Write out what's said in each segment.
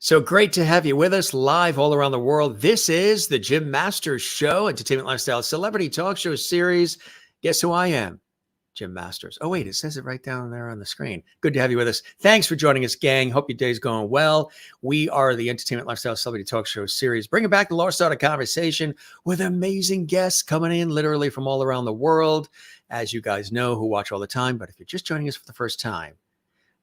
So great to have you with us live all around the world. This is the Jim Masters Show, entertainment, lifestyle, celebrity talk show series. Guess who I am? Jim Masters. Oh, wait, it says it right down there on the screen. Good to have you with us. Thanks for joining us, gang. Hope your day's going well. We are the entertainment, lifestyle, celebrity talk show series, bringing back the lost art of conversation with amazing guests coming in literally from all around the world, as you guys know who watch all the time. But if you're just joining us for the first time,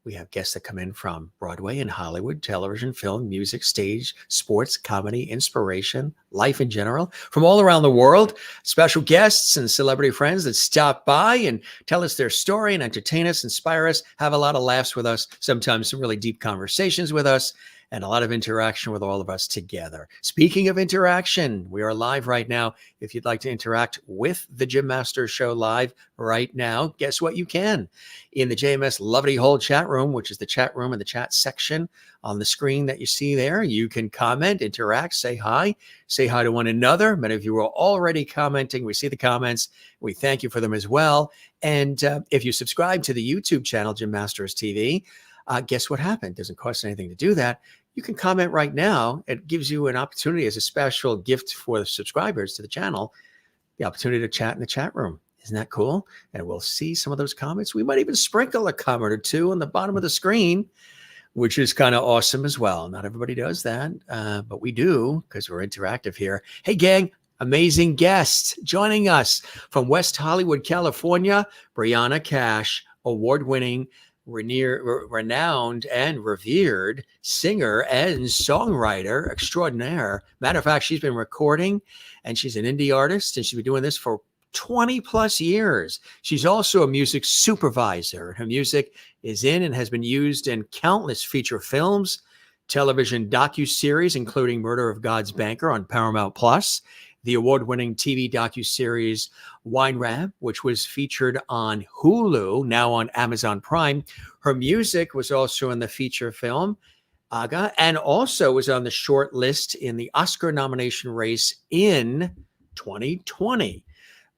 we have guests that come in from Broadway and Hollywood, television, film, music, stage, sports, comedy, inspiration, life in general, from all around the world. Special guests and celebrity friends that stop by and tell us their story and entertain us, inspire us, have a lot of laughs with us, sometimes some really deep conversations with us, and a lot of interaction with all of us together. Speaking of interaction, we are live right now. If you'd like to interact with the Jim Masters Show live right now, guess what? You can. In the JMS Lovely Hole chat room, which is the chat room and the chat section on the screen that you see there, you can comment, interact, say hi to one another. Many of you are already commenting. We see the comments. We thank you for them as well. And if you subscribe to the YouTube channel, Jim Masters TV, guess what happened? It doesn't cost anything to do that. You can comment right now. It gives you an opportunity as a special gift for the subscribers to the channel, the opportunity to chat in the chat room. Isn't that cool? And we'll see some of those comments. We might even sprinkle a comment or two on the bottom of the screen, which is kind of awesome as well. Not everybody does that, but we do because we're interactive here. Hey, gang, amazing guest joining us from West Hollywood, California, Briana Cash, award-winning, renowned and revered singer and songwriter extraordinaire. Matter of fact, she's been recording and she's an indie artist and she's been doing this for 20 plus years. She's also a music supervisor. Her music is in and has been used in countless feature films, television docuseries, including Murder of God's Banker on Paramount Plus, the award-winning TV docuseries Wine Rab, which was featured on Hulu, now on Amazon Prime. Her music was also in the feature film Aga, and also was on the short list in the Oscar nomination race in 2020.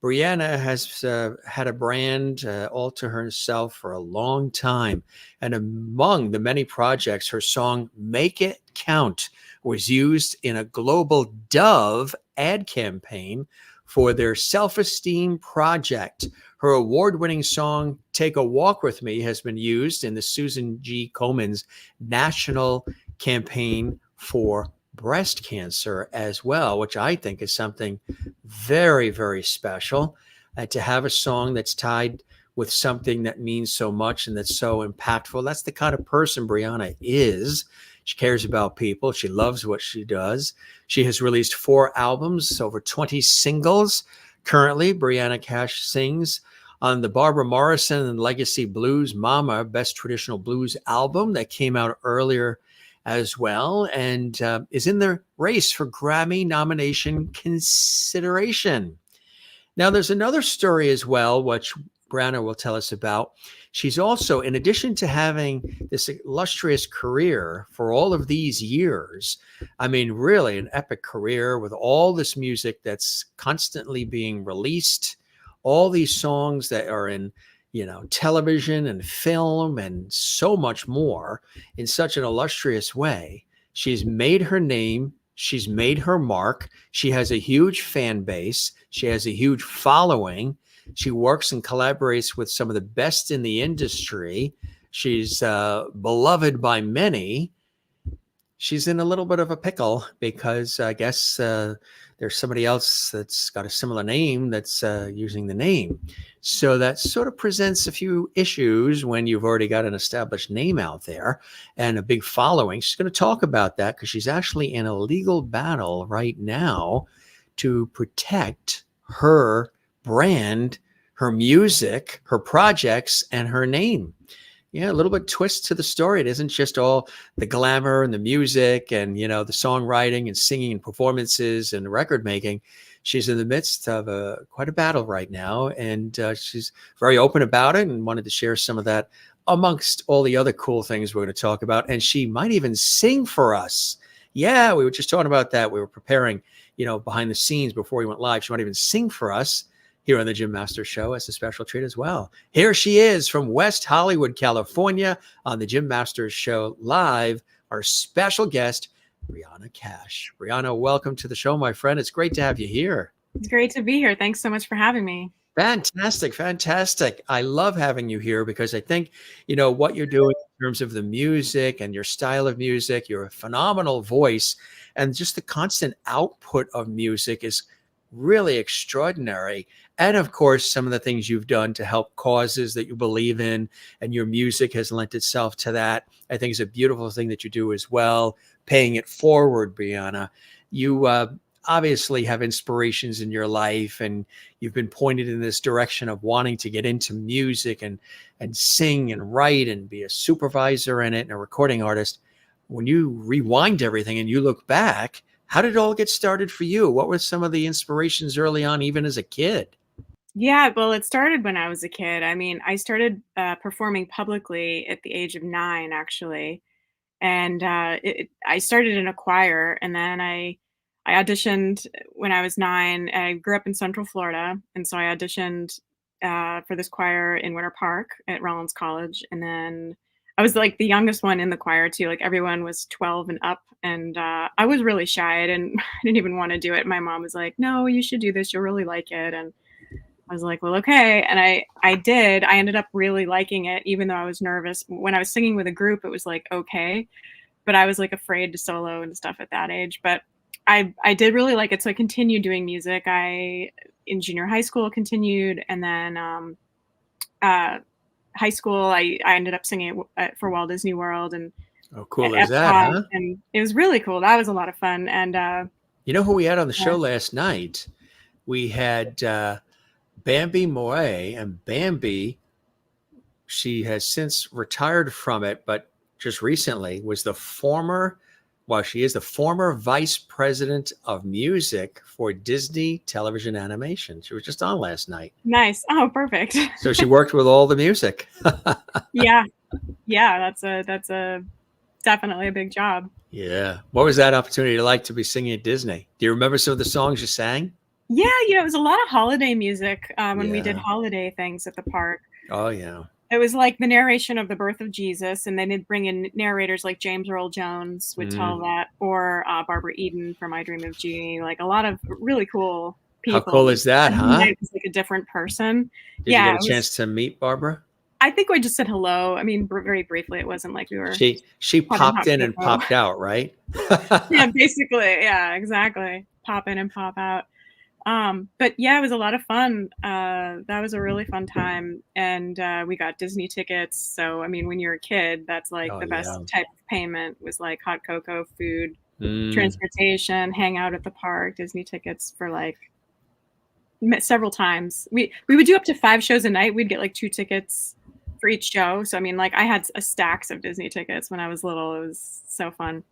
Briana has had a brand all to herself for a long time. And among the many projects, her song Make It Count was used in a global Dove ad campaign for their self-esteem project. Her award-winning song Take a Walk With Me has been used in the Susan G. Komen's national campaign for breast cancer as well, which I think is something very, very special. To have a song that's tied with something that means so much and that's so impactful. That's the kind of person Briana is. She cares about people. She loves what she does. She has released 4 albums, over 20 singles. Currently, Briana Cash sings on the Barbara Morrison and Legacy Blues Mama Best Traditional Blues album that came out earlier as well, and is in the race for Grammy nomination consideration. Now, there's another story as well, which Briana will tell us about. She's also, in addition to having this illustrious career for all of these years, I mean, really an epic career with all this music that's constantly being released, all these songs that are in television and film and so much more in such an illustrious way. She's made her name. She's made her mark. She has a huge fan base. She has a huge following. She works and collaborates with some of the best in the industry. She's beloved by many. She's in a little bit of a pickle because I guess there's somebody else that's got a similar name that's using the name. So that sort of presents a few issues when you've already got an established name out there and a big following. She's going to talk about that because she's actually in a legal battle right now to protect her brand, her music, her projects, and her name. Yeah, a little bit twist to the story. It isn't just all the glamour and the music and, the songwriting and singing and performances and record making. She's in the midst of quite a battle right now, and she's very open about it and wanted to share some of that amongst all the other cool things we're going to talk about. And she might even sing for us. Yeah, we were just talking about that. We were preparing, behind the scenes before we went live. She might even sing for us here on the Jim Masters Show as a special treat as well. Here she is from West Hollywood, California on the Jim Masters Show live our special guest, Briana Cash. Briana, welcome to the show, my friend. It's great to have you here. It's great to be here. Thanks so much for having me. Fantastic, fantastic. I love having you here because I think, what you're doing in terms of the music and your style of music, you're a phenomenal voice, and just the constant output of music is really extraordinary. And of course, some of the things you've done to help causes that you believe in, and your music has lent itself to that. I think is a beautiful thing that you do as well, paying it forward, Briana. You obviously have inspirations in your life, and you've been pointed in this direction of wanting to get into music and sing and write and be a supervisor in it and a recording artist. When you rewind everything and you look back, how did it all get started for you? What were some of the inspirations early on, even as a kid? Yeah, well, it started when I was a kid. I mean, I started performing publicly at the age of 9, actually. And I started in a choir, and then I auditioned when I was 9. I grew up in Central Florida, and so I auditioned for this choir in Winter Park at Rollins College. And then I was like the youngest one in the choir too. Like everyone was 12 and up, and I was really shy. I didn't even want to do it. My mom was like, "No, you should do this. You'll really like it." And I was like, well, okay. And I did. I ended up really liking it, even though I was nervous. When I was singing with a group, it was like, okay. But I was like afraid to solo and stuff at that age. But I did really like it. So I continued doing music. In junior high school, continued. And then high school, I ended up singing for Walt Disney World and Oh, cool at is that, Epcot. huh? And it was really cool. That was a lot of fun. And You know who we had on the show last night? We had Bambi Moray, and Bambi, she has since retired from it, but just recently was she is the former vice president of music for Disney Television Animation. She was just on last night. nice. Oh, perfect. So she worked with all the music. Yeah. Yeah. That's definitely a big job. Yeah. What was that opportunity like to be singing at Disney? Do you remember some of the songs you sang? Yeah, it was a lot of holiday music when we did Yeah. holiday things at the park. Oh, yeah. It was like the narration of the birth of Jesus, and they did bring in narrators like James Earl Jones would tell that, or Barbara Eden from I Dream of Jeannie. Like a lot of really cool How people. cool is that, Every huh? night was like a different person. Did you Yeah, get a chance to meet Barbara? I think we just said hello. I mean, very briefly. It wasn't like we were She having popped hot in and cocoa. popped out, right? Yeah, basically. Yeah, exactly. Pop in and pop out. But yeah, it was a lot of fun. That was a really fun time. And we got Disney tickets. So, I mean, when you're a kid, that's like Oh, the best yeah. type of payment was like hot cocoa, food, Mm. transportation, hang out at the park, Disney tickets for like several times. We would do up to 5 shows a night. We'd get like 2 tickets for each show. So, I mean, like I had a stacks of Disney tickets when I was little. It was so fun.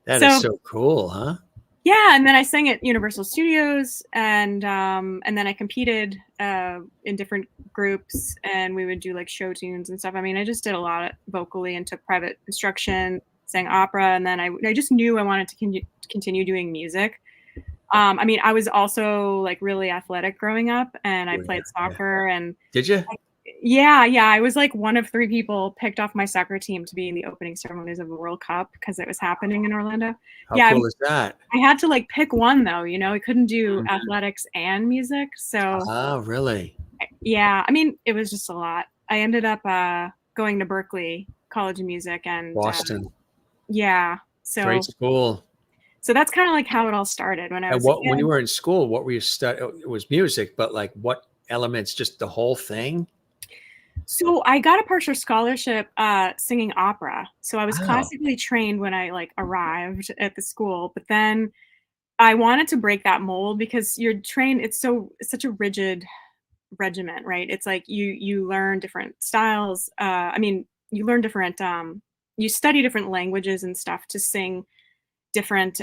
That is So so cool, huh? yeah, and then I sang at Universal Studios, and then I competed in different groups, and we would do like show tunes and stuff. I mean, I just did a lot vocally and took private instruction, sang opera, and then I just knew I wanted to continue doing music. I mean, I was also like really athletic growing up, and I played soccer, and Did you? yeah, I was like one of 3 people picked off my soccer team to be in the opening ceremonies of the World Cup because it was happening in Orlando. How Yeah, cool is that? I had to like pick one though, I couldn't do athletics and music. So Oh, really? yeah, I mean, it was just a lot. I ended up going to Berklee College of Music, and Boston. yeah, Great school. so that's kind of like how it all started when I And was a when kid. you were in school, what were you studying? It was music, but like what elements? Just the whole thing? So I got a partial scholarship singing opera. So I was Wow. classically trained when I like arrived at the school, but then I wanted to break that mold because you're trained, it's such a rigid regiment, right? It's like you learn different styles. I mean, you learn different you study different languages and stuff to sing different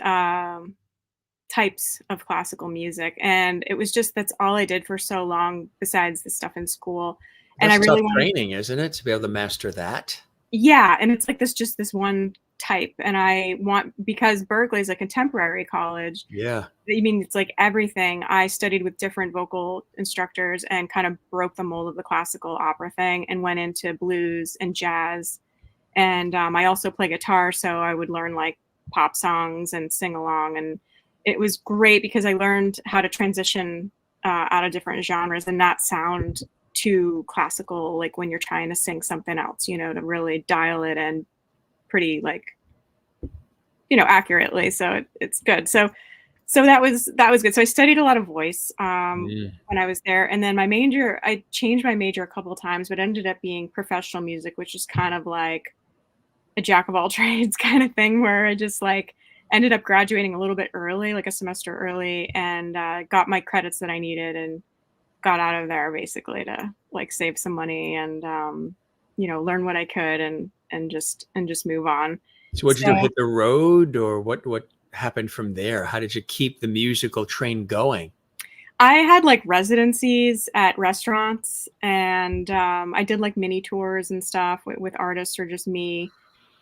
types of classical music. And it was just that's all I did for so long besides the stuff in school. And I That's tough really wanted, training, isn't it, to be able to master that? yeah, and it's like this one type. And I want, because Berkeley is a contemporary college, Yeah. I mean, it's like everything. I studied with different vocal instructors and kind of broke the mold of the classical opera thing and went into blues and jazz And I also play guitar, so I would learn like pop songs and sing along. And it was great because I learned how to transition out of different genres and not sound too classical, like when you're trying to sing something else, you know, to really dial it in pretty like, you know, accurately. So it's good. So that was good. So I studied a lot of voice when I was there, and then my major, I changed my major a couple of times, but ended up being professional music, which is kind of like a jack of all trades kind of thing, where I just like ended up graduating a little bit early, like a semester early, and got my credits that I needed and got out of there basically to like save some money and you know, learn what I could and just move on. So what'd you do? So Hit the road, or what happened from there? How did you keep the musical train going? I had like residencies at restaurants, and I did like mini tours and stuff with artists or just me,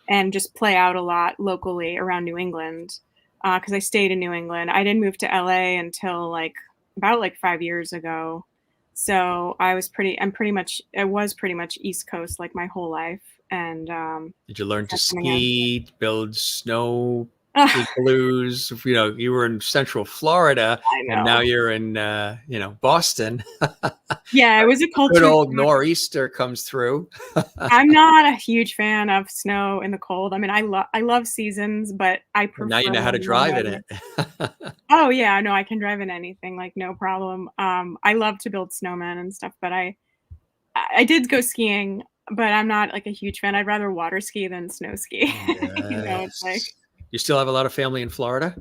and just play out a lot locally around New England because I stayed in New England. I didn't move to LA until like about like 5 years ago. So I was I was pretty much East Coast like my whole life. And Did you learn to that's coming in. ski, build snow igloos? You know, you were in Central Florida, I and now know. you're in, you know, Boston. Yeah, it was a Good culture old shock. nor'easter comes through. I'm not a huge fan of snow in the cold. I mean, I love seasons, but I And now you prefer know how to warm drive in weather. it. Oh yeah, no, I can drive in anything, like no problem. I love to build snowmen and stuff, but I did go skiing, but I'm not like a huge fan. I'd rather water ski than snow ski. You know, it's like, Yes. You still have a lot of family in Florida?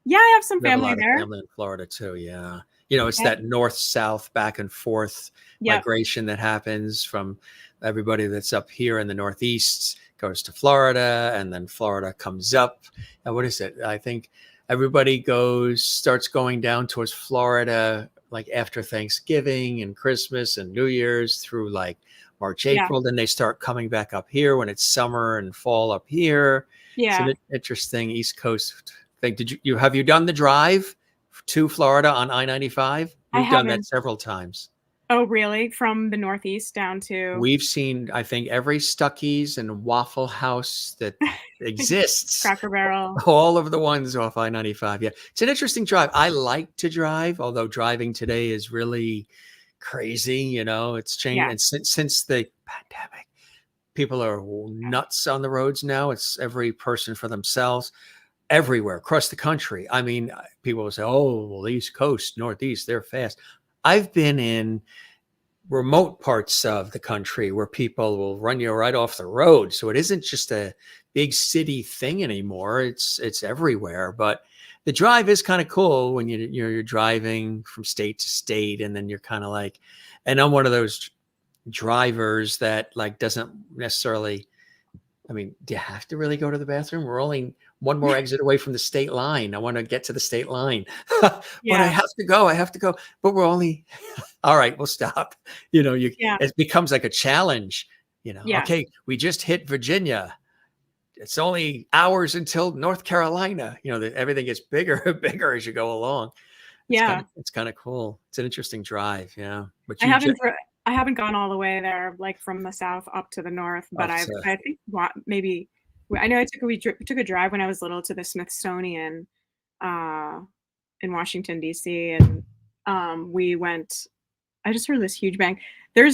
yeah, I have some We have a family lot of there. family in Florida too, yeah. You know, it's Yep, that north-south back and forth yep, migration that happens from everybody that's up here in the Northeast goes to Florida, and then Florida comes up. And what is it? I think everybody starts going down towards Florida like after Thanksgiving and Christmas and New Year's through like March, yeah, April. Then they start coming back up here when it's summer and fall up here. It's yeah. an interesting East Coast thing. Did you have you done the drive to Florida on I-95? I We've done that haven't. several times. Oh, really? From the Northeast down to We've seen, I think, every Stuckey's and Waffle House that exists, Cracker Barrel. all of the ones off I-95. Yeah, it's an interesting drive. I like to drive, although driving today is really crazy. You know, it's changed. Yeah, And since the pandemic, people are nuts on the roads now. It's every person for themselves everywhere across the country. I mean, people will say, "Oh, well, the East Coast, Northeast, they're fast." I've been in remote parts of the country where people will run you right off the road. So it isn't just a big city thing anymore. It's everywhere. But the drive is kind of cool when you're driving from state to state, and then you're kind of like, and I'm one of those drivers that like doesn't necessarily. I mean, do you have to really go to the bathroom? We're only one more exit away from the state line. I want to get to the state line, but I yeah, have to go. I have to go. But we're only all right. We'll stop. You know, yeah, it becomes like a challenge. You know, yeah, okay, we just hit Virginia. It's only hours until North Carolina. You know, that everything gets bigger and bigger as you go along. yeah. It's kind of cool. It's an interesting drive. Yeah, but I haven't dri I haven't gone all the way there, like, from the South up to the North, but up to I think maybe I know we took a drive when I was little to the Smithsonian, uh, in Washington, DC, and, we went I just heard this huge bang. They're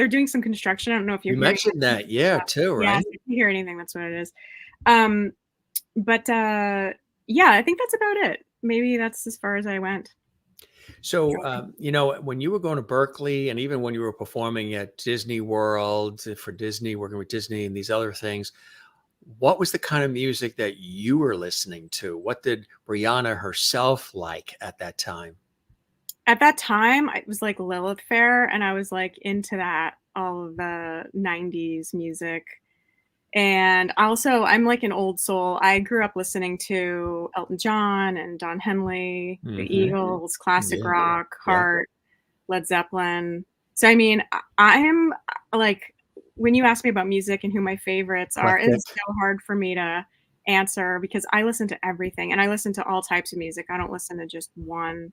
doing some construction, I don't know if you're you hearing mentioned that. that, yeah, too, Yeah, right? so if you hear anything, that's what it is. Um, but, yeah, I think that's about it. Maybe that's as far as I went. So, you know, when you were going to Berkeley, and even when you were performing at Disney World for Disney, working with Disney and these other things, what was the kind of music that you were listening to? What did Briana herself like at that time? At that time, it was, like, Lilith Fair, and I was, like, into that, all of the '90s music, and also, I'm, like, an old soul. I grew up listening to Elton John and Don Henley, the Hmm. Eagles, classic Yeah, rock, yeah. Heart, Led Zeppelin. So, I mean, I'm, like when you ask me about music and who my favorites are, Eclectic. it's so hard for me to answer because I listen to everything, and I listen to all types of music. I don't listen to just one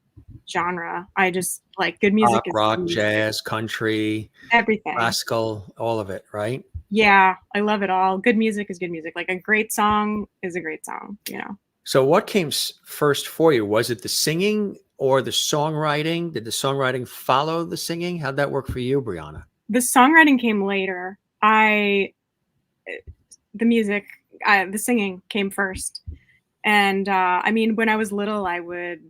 genre. I just like good music Pop, is good rock, music. jazz, country, Everything. classical, all of it, right? Yeah, I love it all. Good music is good music. Like a great song is a great song, you know. So what came first for you? Was it the singing or the songwriting? Did the songwriting follow the singing? How'd that work for you, Briana? The songwriting came later. The music, the singing came first. And I mean, when I was little, I would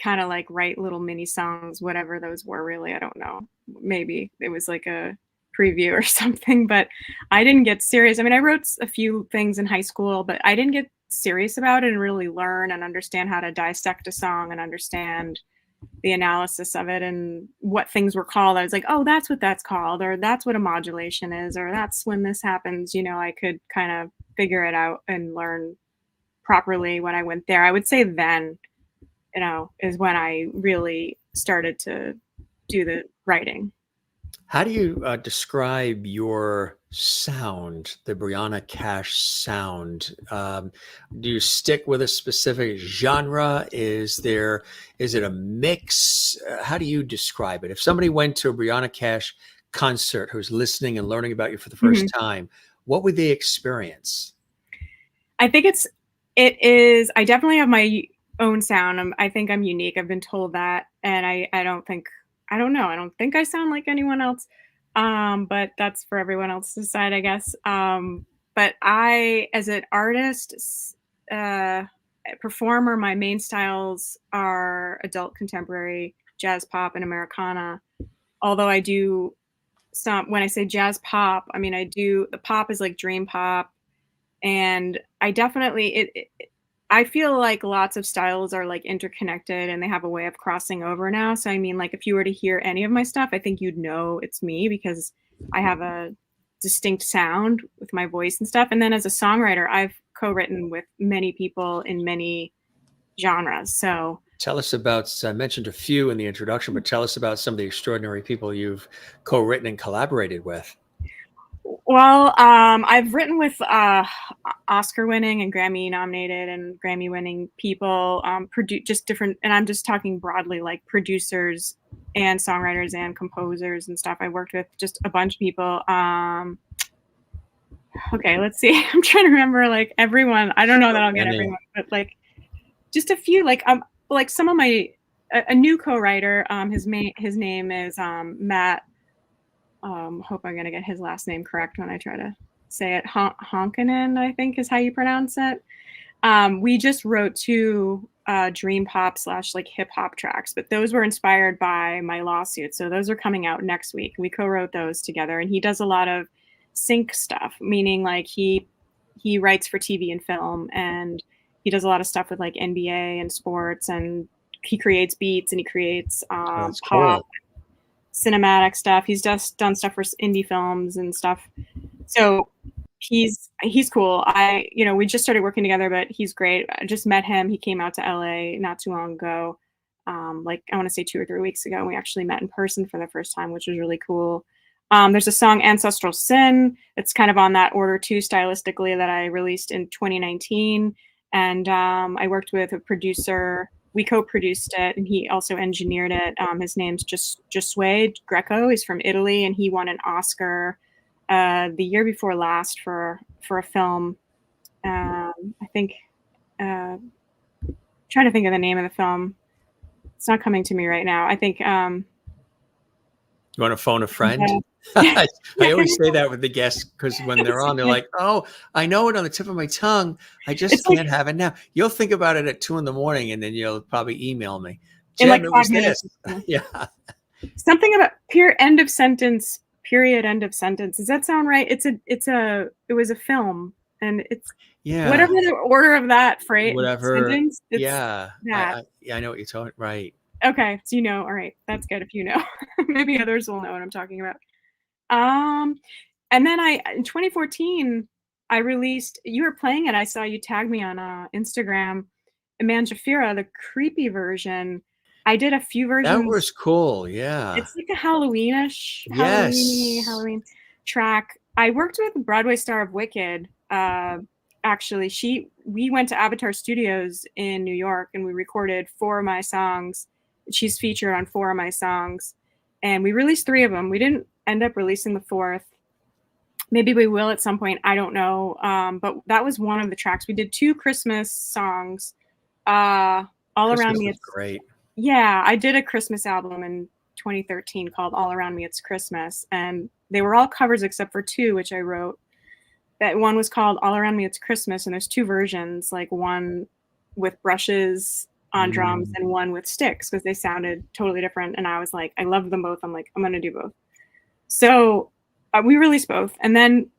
kind of like write little mini songs, whatever those were, really. I don't know. Maybe it was like a preview or something, but I didn't get serious. I mean, I wrote a few things in high school, but I didn't get serious about it and really learn and understand how to dissect a song and understand the analysis of it and what things were called. I was like, oh, that's what that's called, or that's what a modulation is, or that's when this happens. You know, I could kind of figure it out and learn properly when I went there. I would say then, you know, is when I really started to do the writing. How do you describe your sound, the Briana Cash sound? Do you stick with a specific genre? Is it a mix? How do you describe it? If somebody went to a Briana Cash concert who's listening and learning about you for the first time, what would they experience? I think it is. I definitely have my own sound. I think I'm unique. I've been told that, and I don't think. I don't know. I don't think I sound like anyone else. But that's for everyone else to decide, I guess. But I, as an artist, performer, my main styles are adult contemporary, jazz pop, and Americana. Although I do when I say jazz pop, I mean, the pop is like dream pop. And I definitely, I feel like lots of styles are like interconnected and they have a way of crossing over now. So, I mean, like if you were to hear any of my stuff, I think you'd know it's me because I have a distinct sound with my voice and stuff. And then as a songwriter, I've co-written with many people in many genres. So tell us about, I mentioned a few in the introduction, but tell us about some of the extraordinary people you've co-written and collaborated with. Well, I've written with Oscar-winning and Grammy-nominated and Grammy-winning people, just different, and I'm just talking broadly, like producers and songwriters and composers and stuff. I worked with just a bunch of people. Okay, let's see. I'm trying to remember like everyone. I don't know that I'll get everyone, but like just a few. Like some of a new co-writer. His name is Matt. Hope I'm going to get his last name correct when I try to say it. Honkanen, I think is how you pronounce it. We just wrote 2 dream pop / like hip hop tracks, but those were inspired by my lawsuit. So those are coming out next week. We co-wrote those together, and he does a lot of sync stuff, meaning like he writes for TV and film, and he does a lot of stuff with like NBA and sports, and he creates beats and he creates pop. Cool. Cinematic stuff. He's just done stuff for indie films and stuff. So he's cool. We just started working together, but he's great. I just met him. He came out to LA not too long ago. Like I want to say 2 or 3 weeks ago. And we actually met in person for the first time, which was really cool. There's a song Ancestral Sin. It's kind of on that order too, stylistically, that I released in 2019. And I worked with a producer. We co-produced it, and he also engineered it. His name's Josué Greco. He's from Italy, and he won an Oscar the year before last for a film. I think trying to think of the name of the film. It's not coming to me right now. I think. You want to phone a friend? I always say that with the guests because when they're on, they're like, "Oh, I know it on the tip of my tongue. I just can't have it now." You'll think about it at 2 a.m, and then you'll probably email me. Jim, like it was 5 minutes. Yeah. Something about period end of sentence. Does that sound right? It was a film, and it's whatever the order of that phrase. Whatever. Sentence. Yeah. I know what you're talking. Right. Okay, so all right, that's good if you know. Maybe others will know what I'm talking about. And then in 2014, I released, you were playing it. I saw you tag me on Instagram, Iman Jafira, the creepy version. I did a few versions. That was cool. Yeah. It's like a Halloweenish, Halloween track. I worked with the Broadway star of Wicked. Actually, we went to Avatar Studios in New York, and we recorded 4 of my songs. She's featured on 4 of my songs, and we released 3 of them. We didn't end up releasing the 4th, Maybe we will at some point. I don't know. But that was one of the tracks. We did 2 Christmas songs. All Around Christmas Me. was great. Yeah, I did a Christmas album in 2013 called All Around Me It's Christmas, and they were all covers except for 2, which I wrote. That one was called All Around Me It's Christmas, and there's 2 versions, like one with brushes on drums Mm. and one with sticks, because they sounded totally different. And I was like, I loved them both. I'm like, I'm gonna do both. So we released both, and then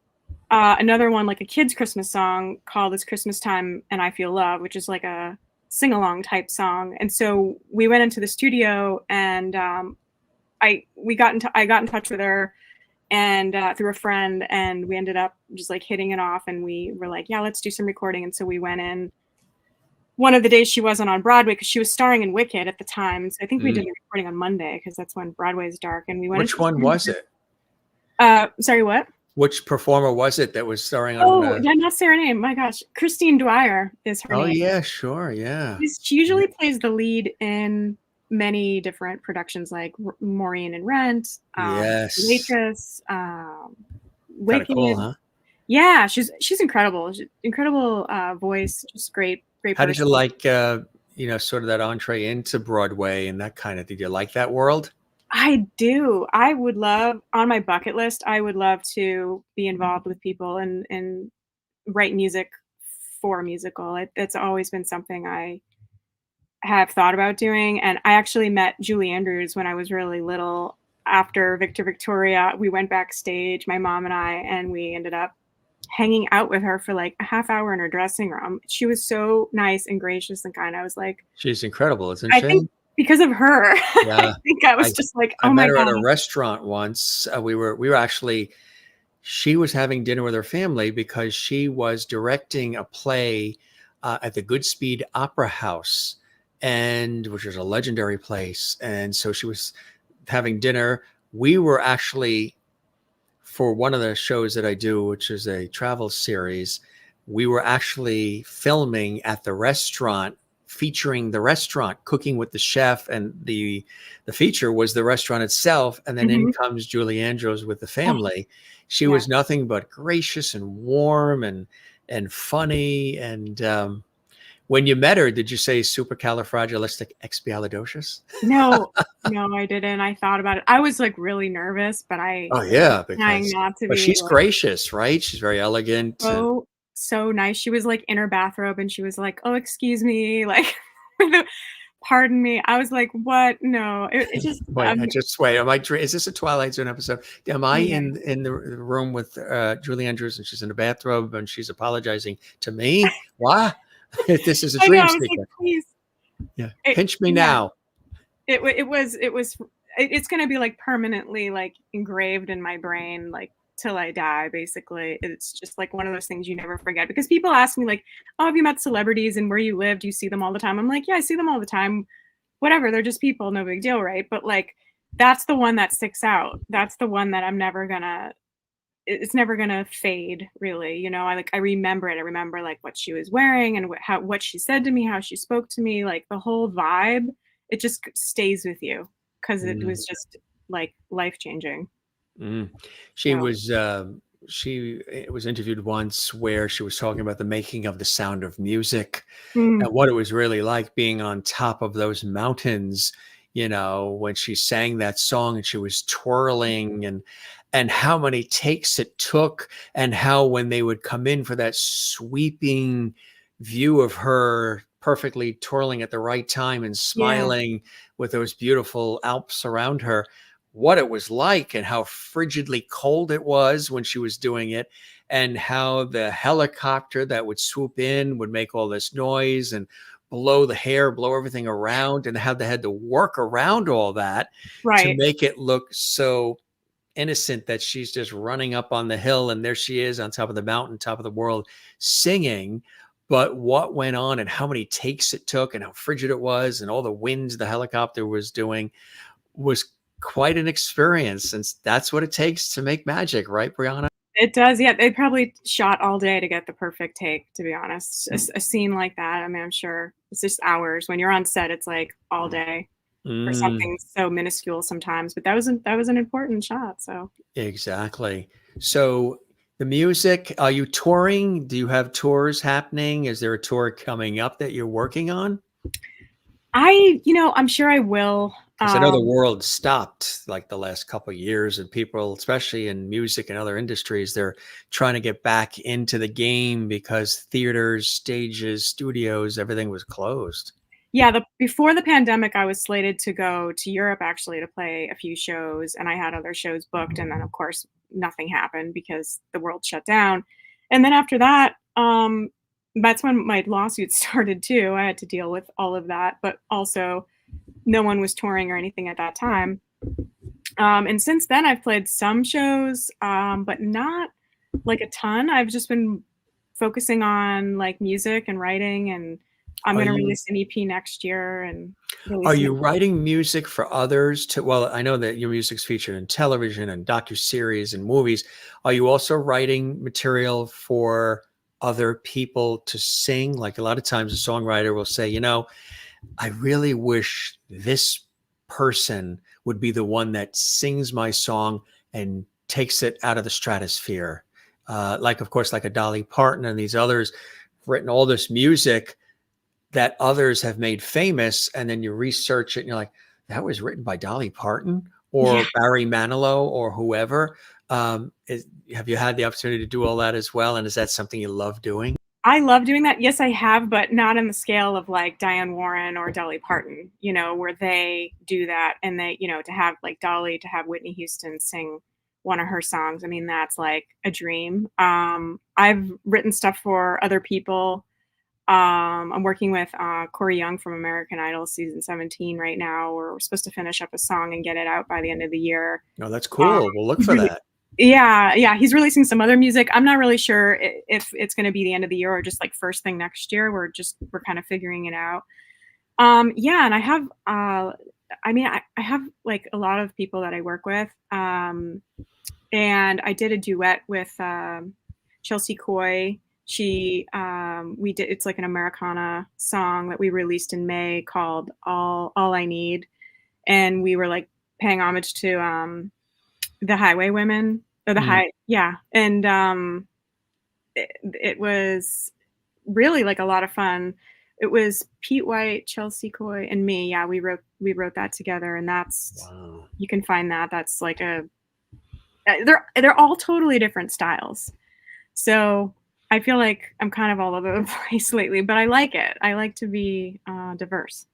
another one, like a kid's Christmas song called It's Christmas Time and I Feel Love, which is like a sing-along type song. And so we went into the studio, and I got in touch with her, and through a friend, and we ended up just like hitting it off, and we were like, yeah, let's do some recording. And so we went in one of the days she wasn't on Broadway, because she was starring in Wicked at the time. So I think we did the recording on Monday, because that's when Broadway is dark. And we went. Which one was it? Sorry, what? Which performer was it that was starring on? Oh, did I not say her name? My gosh, Christine Dwyer is her name. Oh yeah, sure, yeah. She usually plays the lead in many different productions, like Maureen and Rent, Yes. Waitress, Wicked. Cool, huh? Yeah, she's incredible. Incredible voice, just great How did you person. like, sort of that entree into Broadway and that kind of? Did you like that world? I do. I would love, on my bucket list, I would love to be involved with people and write music for a musical. It's always been something I have thought about doing. And I actually met Julie Andrews when I was really little. After Victor Victoria, we went backstage, my mom and I, and we ended up hanging out with her for like a half hour in her dressing room. She was so nice and gracious and kind. I was like, She's incredible, isn't I she? think because of her, Yeah. I think I was just like, I oh my met her God. at a restaurant once. We were actually, she was having dinner with her family because she was directing a play at the Goodspeed Opera House, and which is a legendary place. And so she was having dinner. We were actually, for one of the shows that I do, which is a travel series, we were actually filming at the restaurant, featuring the restaurant, cooking with the chef, and the feature was the restaurant itself. And then in comes Julie Andrews with the family. She was nothing but gracious and warm and funny. And when you met her, did you say supercalifragilisticexpialidocious? No, I didn't. I thought about it. I was like really nervous, but I Oh yeah, trying because not to but be she's like, gracious, right? She's very elegant. And so nice. She was like in her bathrobe, and she was like, "Oh, excuse me," like, pardon me. I was like, "What? No." It just wait, wait. Am I? Is this a Twilight Zone episode? Am I yeah. in the room with Julie Andrews, and she's in a bathrobe and she's apologizing to me? What? This is a I know. dream I was like, sequence. please. Yeah, pinch me Yeah. now. It's gonna be like permanently like engraved in my brain, like till I die. Basically, it's just like one of those things you never forget, because people ask me like, "Oh, have you met celebrities and where you live? Do you see them all the time?" I'm like, "Yeah, I see them all the time. Whatever, they're just people, no big deal, right?" But like, that's the one that sticks out. That's the one that it's never gonna fade, really. I remember it. I remember like what she was wearing and what she said to me, how she spoke to me, like the whole vibe. It just stays with you, because it was just like life changing. She So, was she was interviewed once where she was talking about the making of The Sound of Music and what it was really like being on top of those mountains, when she sang that song and she was twirling, and how many takes it took, and how when they would come in for that sweeping view of her perfectly twirling at the right time and yeah, smiling with those beautiful Alps around her, what it was like and how frigidly cold it was when she was doing it, and how the helicopter that would swoop in would make all this noise and blow the hair, blow everything around, and how they had to work around all that to right. make it look so innocent that she's just running up on the hill and there she is on top of the mountain, top of the world, singing. But what went on and how many takes it took and how frigid it was and all the winds the helicopter was doing was quite an experience. And that's what it takes to make magic, right, Briana? It does. Yeah, they probably shot all day to get the perfect take, to be honest. A scene like that, I mean, I'm sure it's just hours. When you're on set, it's like all day for something so minuscule sometimes. But that was an important shot. So Exactly. So The music, are you touring? Do you have tours happening? Is there a tour coming up that you're working on? I'm sure I will. Because I know the world stopped like the last couple of years, and people, especially in music and other industries, they're trying to get back into the game because theaters, stages, studios, everything was closed. Yeah, before the pandemic, I was slated to go to Europe actually to play a few shows, and I had other shows booked, and then of course nothing happened because the world shut down. And then after that, that's when my lawsuit started too. I had to deal with all of that, but also no one was touring or anything at that time. And since then, I've played some shows, but not like a ton. I've just been focusing on like music and writing, and I'm Are going to you release an EP next year and are release an you EP. writing music for others to, well, I know that your music's featured in television and docuseries and movies. Are you also writing material for other people to sing? Like a lot of times a songwriter will say, I really wish this person would be the one that sings my song and takes it out of the stratosphere. Like, of course, like a Dolly Parton and these others have written all this music that others have made famous. And then you research it and you're like, that was written by Dolly Parton Yeah, or Barry Manilow or whoever. Have you had the opportunity to do all that as well? And is that something you love doing? I love doing that. Yes, I have, but not on the scale of like Diane Warren or Dolly Parton, where they do that and they, to have like Dolly, to have Whitney Houston sing one of her songs. I mean, that's like a dream. I've written stuff for other people. I'm working with Corey Young from American Idol season 17 right now. We're supposed to finish up a song and get it out by the end of the year. No, that's Um, cool. We'll look he's for really, that. yeah, he's releasing some other music. I'm not really sure if it's going to be the end of the year or just like first thing next year. We're kind of figuring it out. Yeah, and I have, I have like a lot of people that I work with. And I did a duet with Chelsea Coy. We did, it's like an Americana song that we released in May called All I Need. And we were like paying homage to the Highway Women or the Mm. yeah. And it was really like a lot of fun. It was Pete White, Chelsea Coy, and me. Yeah, we wrote that together, and that's, Wow. you can find that. That's like they're all totally different styles. So I feel like I'm kind of all over the place lately, but I like it. I like to be diverse.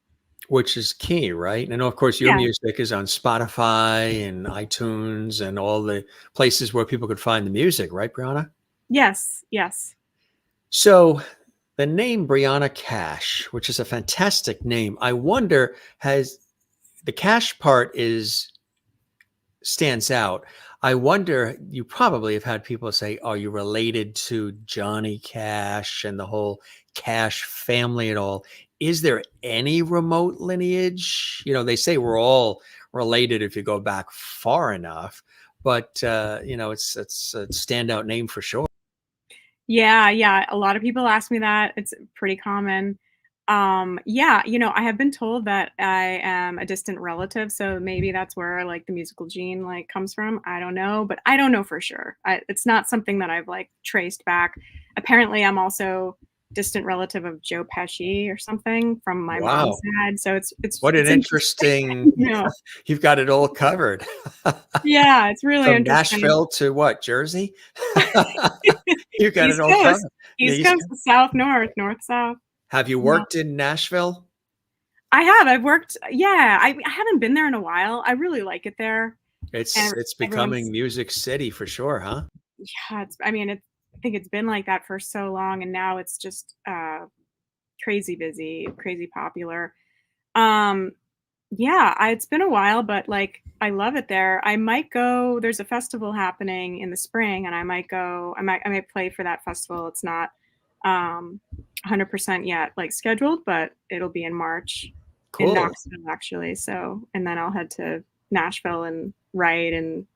Which is key, right? And of course, your Yeah. music is on Spotify and iTunes and all the places where people could find the music, right, Brianna? Yes. Yes. So the name Briana Cash, which is a fantastic name, I wonder, has the Cash part is stands out. I wonder, you probably have had people say, are you related to Johnny Cash and the whole Cash family at all? Is there any remote lineage? They say we're all related if you go back far enough, but it's a standout name for sure. Yeah, yeah. A lot of people ask me that. It's pretty common. Yeah, I have been told that I am a distant relative, so maybe that's where like the musical gene like comes from. I don't know, but I don't know for sure. It's not something that I've like traced back. Apparently, I'm also distant relative of Joe Pesci or something from my mom's Wow. side. So it's What an it's interesting. interesting, You know, you've got it all covered. yeah, it's really From interesting. Nashville to what, Jersey? You got it East all Coast, covered. The East East Coast, Coast. South, North, North, South. Have you Yeah. worked in Nashville? I have. I've worked. Yeah, I haven't been there in a while. I really like it there, It's and it's becoming everyone's, Music City for sure, huh? yeah. I mean, I think it's been like that for so long, and now it's just crazy busy, crazy popular. Um, yeah, it's been a while, but like I love it there. I might go. There's a festival happening in the spring, and I might go. I might play for that festival. It's not 100% yet like scheduled, but it'll be in March in Cool. Knoxville actually. So, and then I'll head to Nashville and write and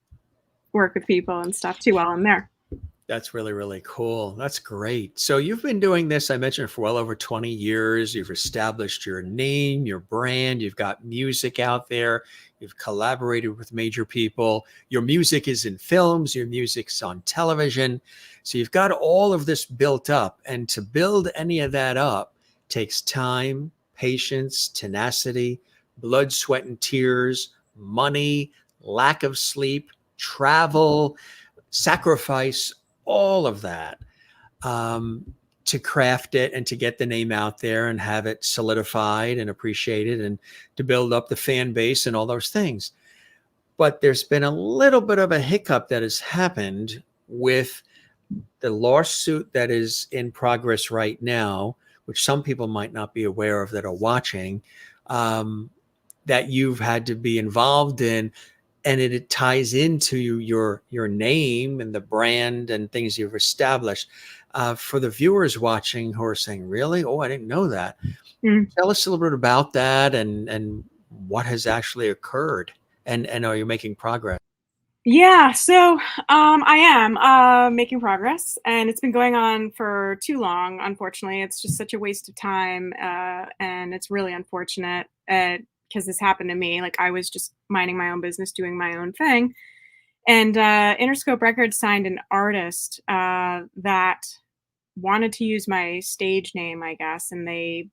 work with people and stuff too while I'm there. That's really, really cool. That's great. So you've been doing this, I mentioned, for well over 20 years. You've established your name, your brand. You've got music out there. You've collaborated with major people. Your music is in films. Your music's on television. So you've got all of this built up. And to build any of that up takes time, patience, tenacity, blood, sweat, and tears, money, lack of sleep, travel, sacrifice, all of that, to craft it and to get the name out there and have it solidified and appreciated and to build up the fan base and all those things. But there's been a little bit of a hiccup that has happened with the lawsuit that is in progress right now, which some people might not be aware of that are watching, that you've had to be involved in. And it ties into your name and the brand and things you've established. For the viewers watching who are saying, really? Oh, I didn't know that. Tell us a little bit about that and what has actually occurred. And are you making progress? Yeah, so I am making progress, and it's been going on for too long, unfortunately. It's just such a waste of time, and it's really unfortunate because this happened to me. Like, I was just minding my own business, doing my own thing, and Interscope Records signed an artist that wanted to use my stage name, I guess, and they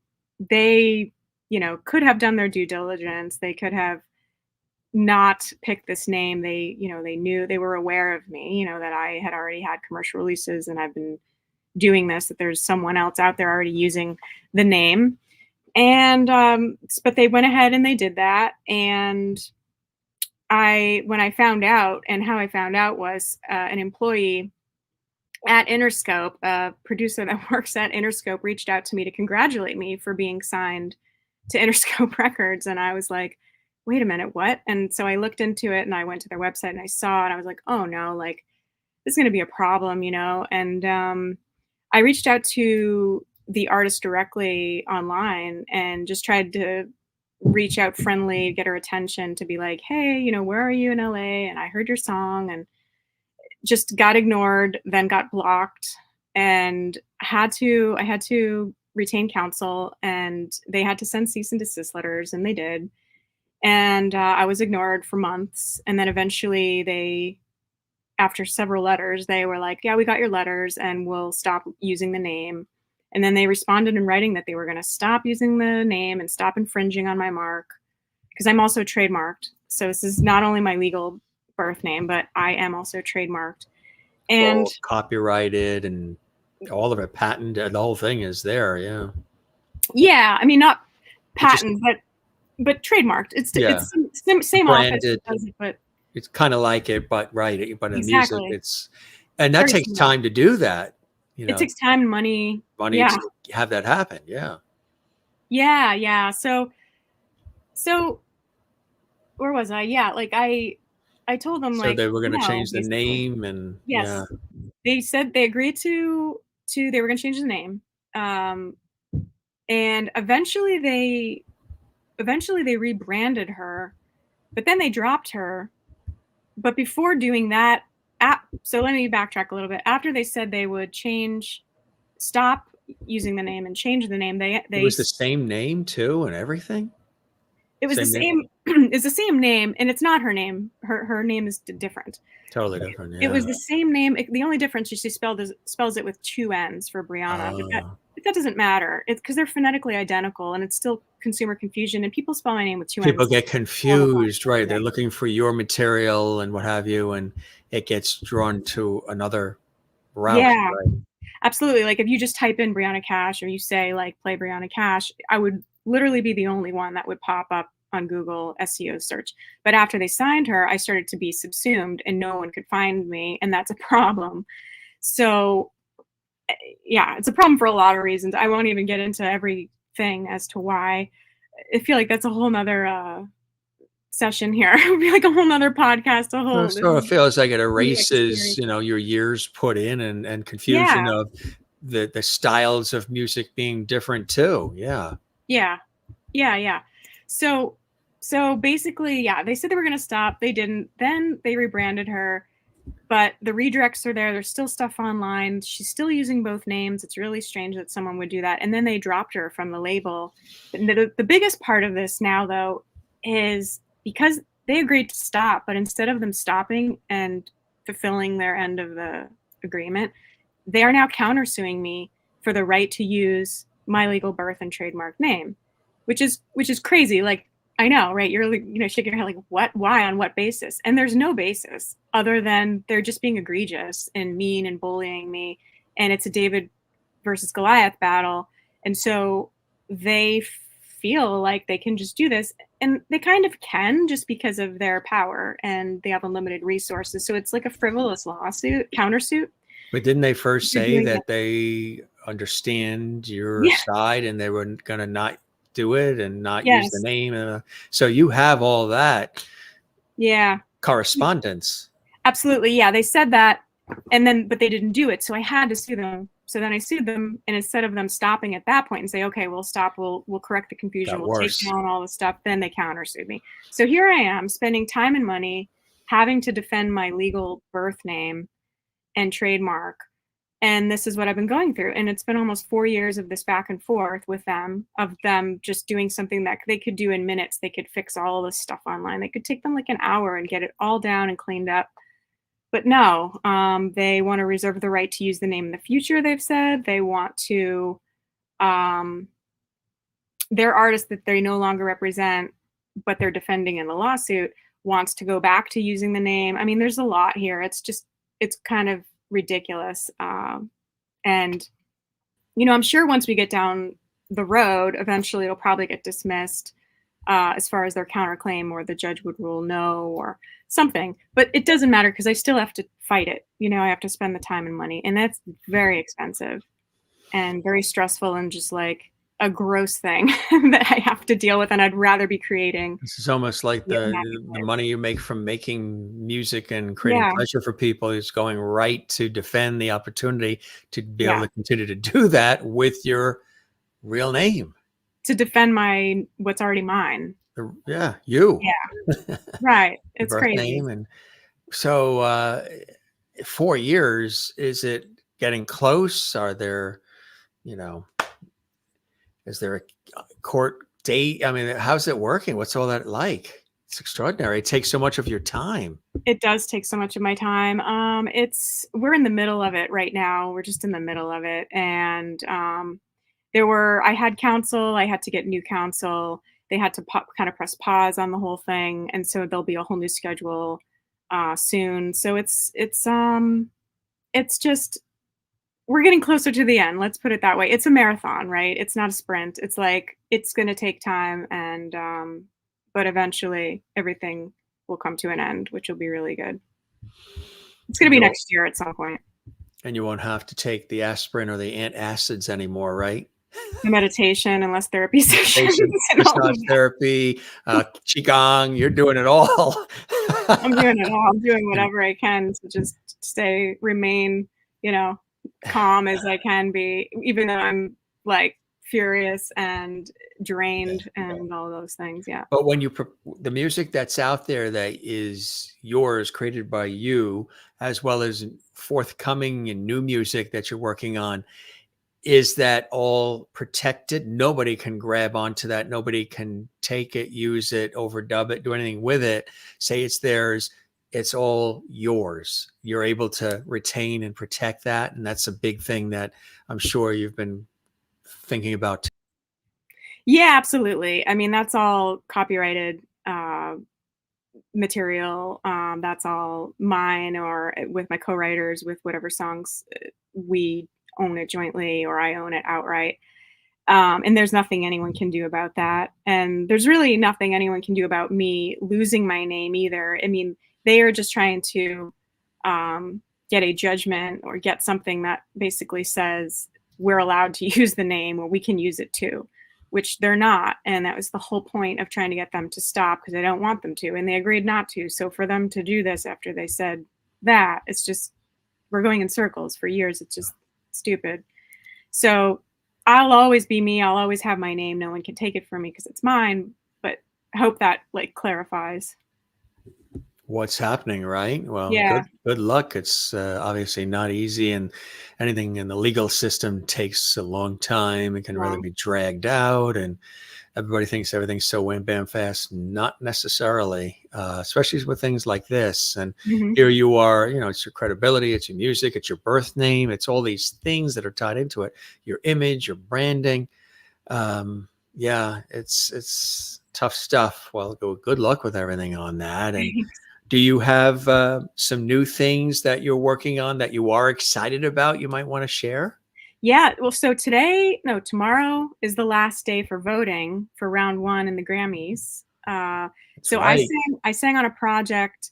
could have done their due diligence. They could have not picked this name. They knew, they were aware of me, that I had already had commercial releases and I've been doing this, that there's someone else out there already using the name. And but they went ahead and they did that. And when I found out, and how I found out was an employee at Interscope, a producer that works at Interscope, reached out to me to congratulate me for being signed to Interscope Records. And I was like, wait a minute, what? And so I looked into it and I went to their website and I saw, and I was like, oh no, like, this is going to be a problem, And I reached out to the artist directly online and just tried to reach out friendly, get her attention, to be like, hey, where are you in LA? And I heard your song, and just got ignored, then got blocked, and I had to retain counsel, and they had to send cease and desist letters, and they did. And I was ignored for months. And then eventually after several letters, they were like, yeah, we got your letters and we'll stop using the name. And then they responded in writing that they were going to stop using the name and stop infringing on my mark, because I'm also trademarked. So this is not only my legal birth name, but I am also trademarked. And copyrighted and all of it, patented. The whole thing is there. Yeah. Yeah. I mean, not patent, but trademarked. It's same office that does it, but it's kind of like it, but right. But in exactly. music, and that takes time to do that. It takes time and money. To have that happen. Yeah. Yeah. Yeah. So where was I? Yeah. Like I told them, so they were going to change the name, and yes, they said they agreed to they were going to change the name. And eventually they rebranded her, but then they dropped her. But before doing that, so let me backtrack a little bit. After they said they would stop using the name and change the name, it was the same name too and everything? It was the same. It's the same name, and it's not her name. Her name is different. Totally different. Yeah. It was the same name. The only difference is she spells it with 2 N's for Briana. But that doesn't matter. It's because they're phonetically identical, and it's still consumer confusion. And people spell my name with 2 N's. People get confused, right? They're looking for your material and what have you, and it gets drawn to another route. Yeah, right? Absolutely. Like if you just type in Briana Cash, or you say like play Briana Cash, I would literally be the only one that would pop up on Google SEO search. But after they signed her, I started to be subsumed and no one could find me. And that's a problem. So yeah, it's a problem for a lot of reasons. I won't even get into everything as to why. I feel like that's a whole nother session here. It would be like a whole nother podcast. So it feels like it erases, your years put in and confusion of the styles of music being different too. Yeah. So basically, they said they were going to stop. They didn't. Then they rebranded her. But the redirects are there. There's still stuff online. She's still using both names. It's really strange that someone would do that. And then they dropped her from the label. The biggest part of this now, though, is because they agreed to stop, but instead of them stopping and fulfilling their end of the agreement, they are now countersuing me for the right to use my legal birth and trademark name, which is crazy. Like, I know, right? You're like, shaking your head like, what? Why? On what basis? And there's no basis other than they're just being egregious and mean and bullying me. And it's a David versus Goliath battle. And so they feel like they can just do this. And they kind of can, just because of their power, and they have unlimited resources. So it's like a frivolous lawsuit, countersuit. But didn't they first They're say doing that it. they understand your Yeah. side and they were going to not do it and not use the Yes. name? So you have all that Yeah. correspondence. Absolutely. Yeah. They said that, but they didn't do it. So I had to sue them. So then I sued them, and instead of them stopping at that point and say, okay, we'll stop, we'll correct the confusion, Got we'll take worse. down all the stuff, then they countersued me. So here I am spending time and money having to defend my legal birth name and trademark. And this is what I've been going through. And it's been almost 4 years of this back and forth with them, of them just doing something that they could do in minutes. They could fix all this stuff online. They could take them like an hour and get it all down and cleaned up. But no, they want to reserve the right to use the name in the future, they've said. They want to, their artist that they no longer represent, but they're defending in the lawsuit, wants to go back to using the name. I mean, there's a lot here. It's kind of ridiculous. And, I'm sure once we get down the road, eventually it'll probably get dismissed as far as their counterclaim, or the judge would rule no or something. But it doesn't matter because I still have to fight it. I have to spend the time and money, and that's very expensive and very stressful, and just like a gross thing that I have to deal with. And I'd rather be creating. This is almost like Yeah, the money you make from making music and creating yeah, pleasure for people is going right to defend the opportunity to be able yeah. to continue to do that with your real name. To defend what's already mine. Yeah, you. Yeah, right. Your It's birth crazy. name. And so 4 years, is it getting close? Are there, you know, is there a court date? I mean, how's it working? What's all that like? It's extraordinary. It takes so much of your time. It does take so much of my time. We're in the middle of it right now. We're just in the middle of it. And I had counsel, I had to get new counsel. They had to kind of press pause on the whole thing. And so there'll be a whole new schedule soon. So it's just, we're getting closer to the end. Let's put it that way. It's a marathon, right? It's not a sprint. It's like, it's going to take time. And, but eventually everything will come to an end, which will be really good. It's going to be next year at some point. And you won't have to take the aspirin or the antacids anymore, right? The meditation and less therapy sessions. Massage therapy, qigong, you're doing it all. I'm doing it all. I'm doing whatever I can to just remain, calm as I can be, even though I'm like furious and drained and all those things. Yeah. But when the music that's out there that is yours, created by you, as well as forthcoming and new music that you're working on, is that all protected? Nobody can grab onto that. Nobody can take it, use it, overdub it, do anything with it. Say it's theirs. It's all yours. You're able to retain and protect that. And that's a big thing that I'm sure you've been thinking about. Yeah, absolutely. I mean, that's all copyrighted material. That's all mine, or with my co-writers, with whatever songs we own it jointly or I own it outright. And there's nothing anyone can do about that. And there's really nothing anyone can do about me losing my name either. I mean, they are just trying to get a judgment or get something that basically says we're allowed to use the name, or we can use it too, which they're not. And that was the whole point of trying to get them to stop, because I don't want them to. And they agreed not to. So for them to do this after they said that, it's just, we're going in circles for years. It's just stupid. So I'll always be me. I'll always have my name. No one can take it from me because it's mine. But I hope that clarifies. what's happening, right? Well, Yeah. good luck. It's obviously not easy, and anything in the legal system takes a long time. It can really Yeah. be dragged out, and everybody thinks everything's so wham bam fast. Not necessarily, especially with things like this. And Mhm. here you are, it's your credibility, it's your music, it's your birth name, it's all these things that are tied into it. Your image, your branding. Yeah, it's tough stuff. Well, good luck with everything on that. And Thanks. do you have some new things that you're working on that you are excited about you might want to share? Yeah, well, so tomorrow is the last day for voting for round 1 in the Grammys. That's So right. I sang on a project.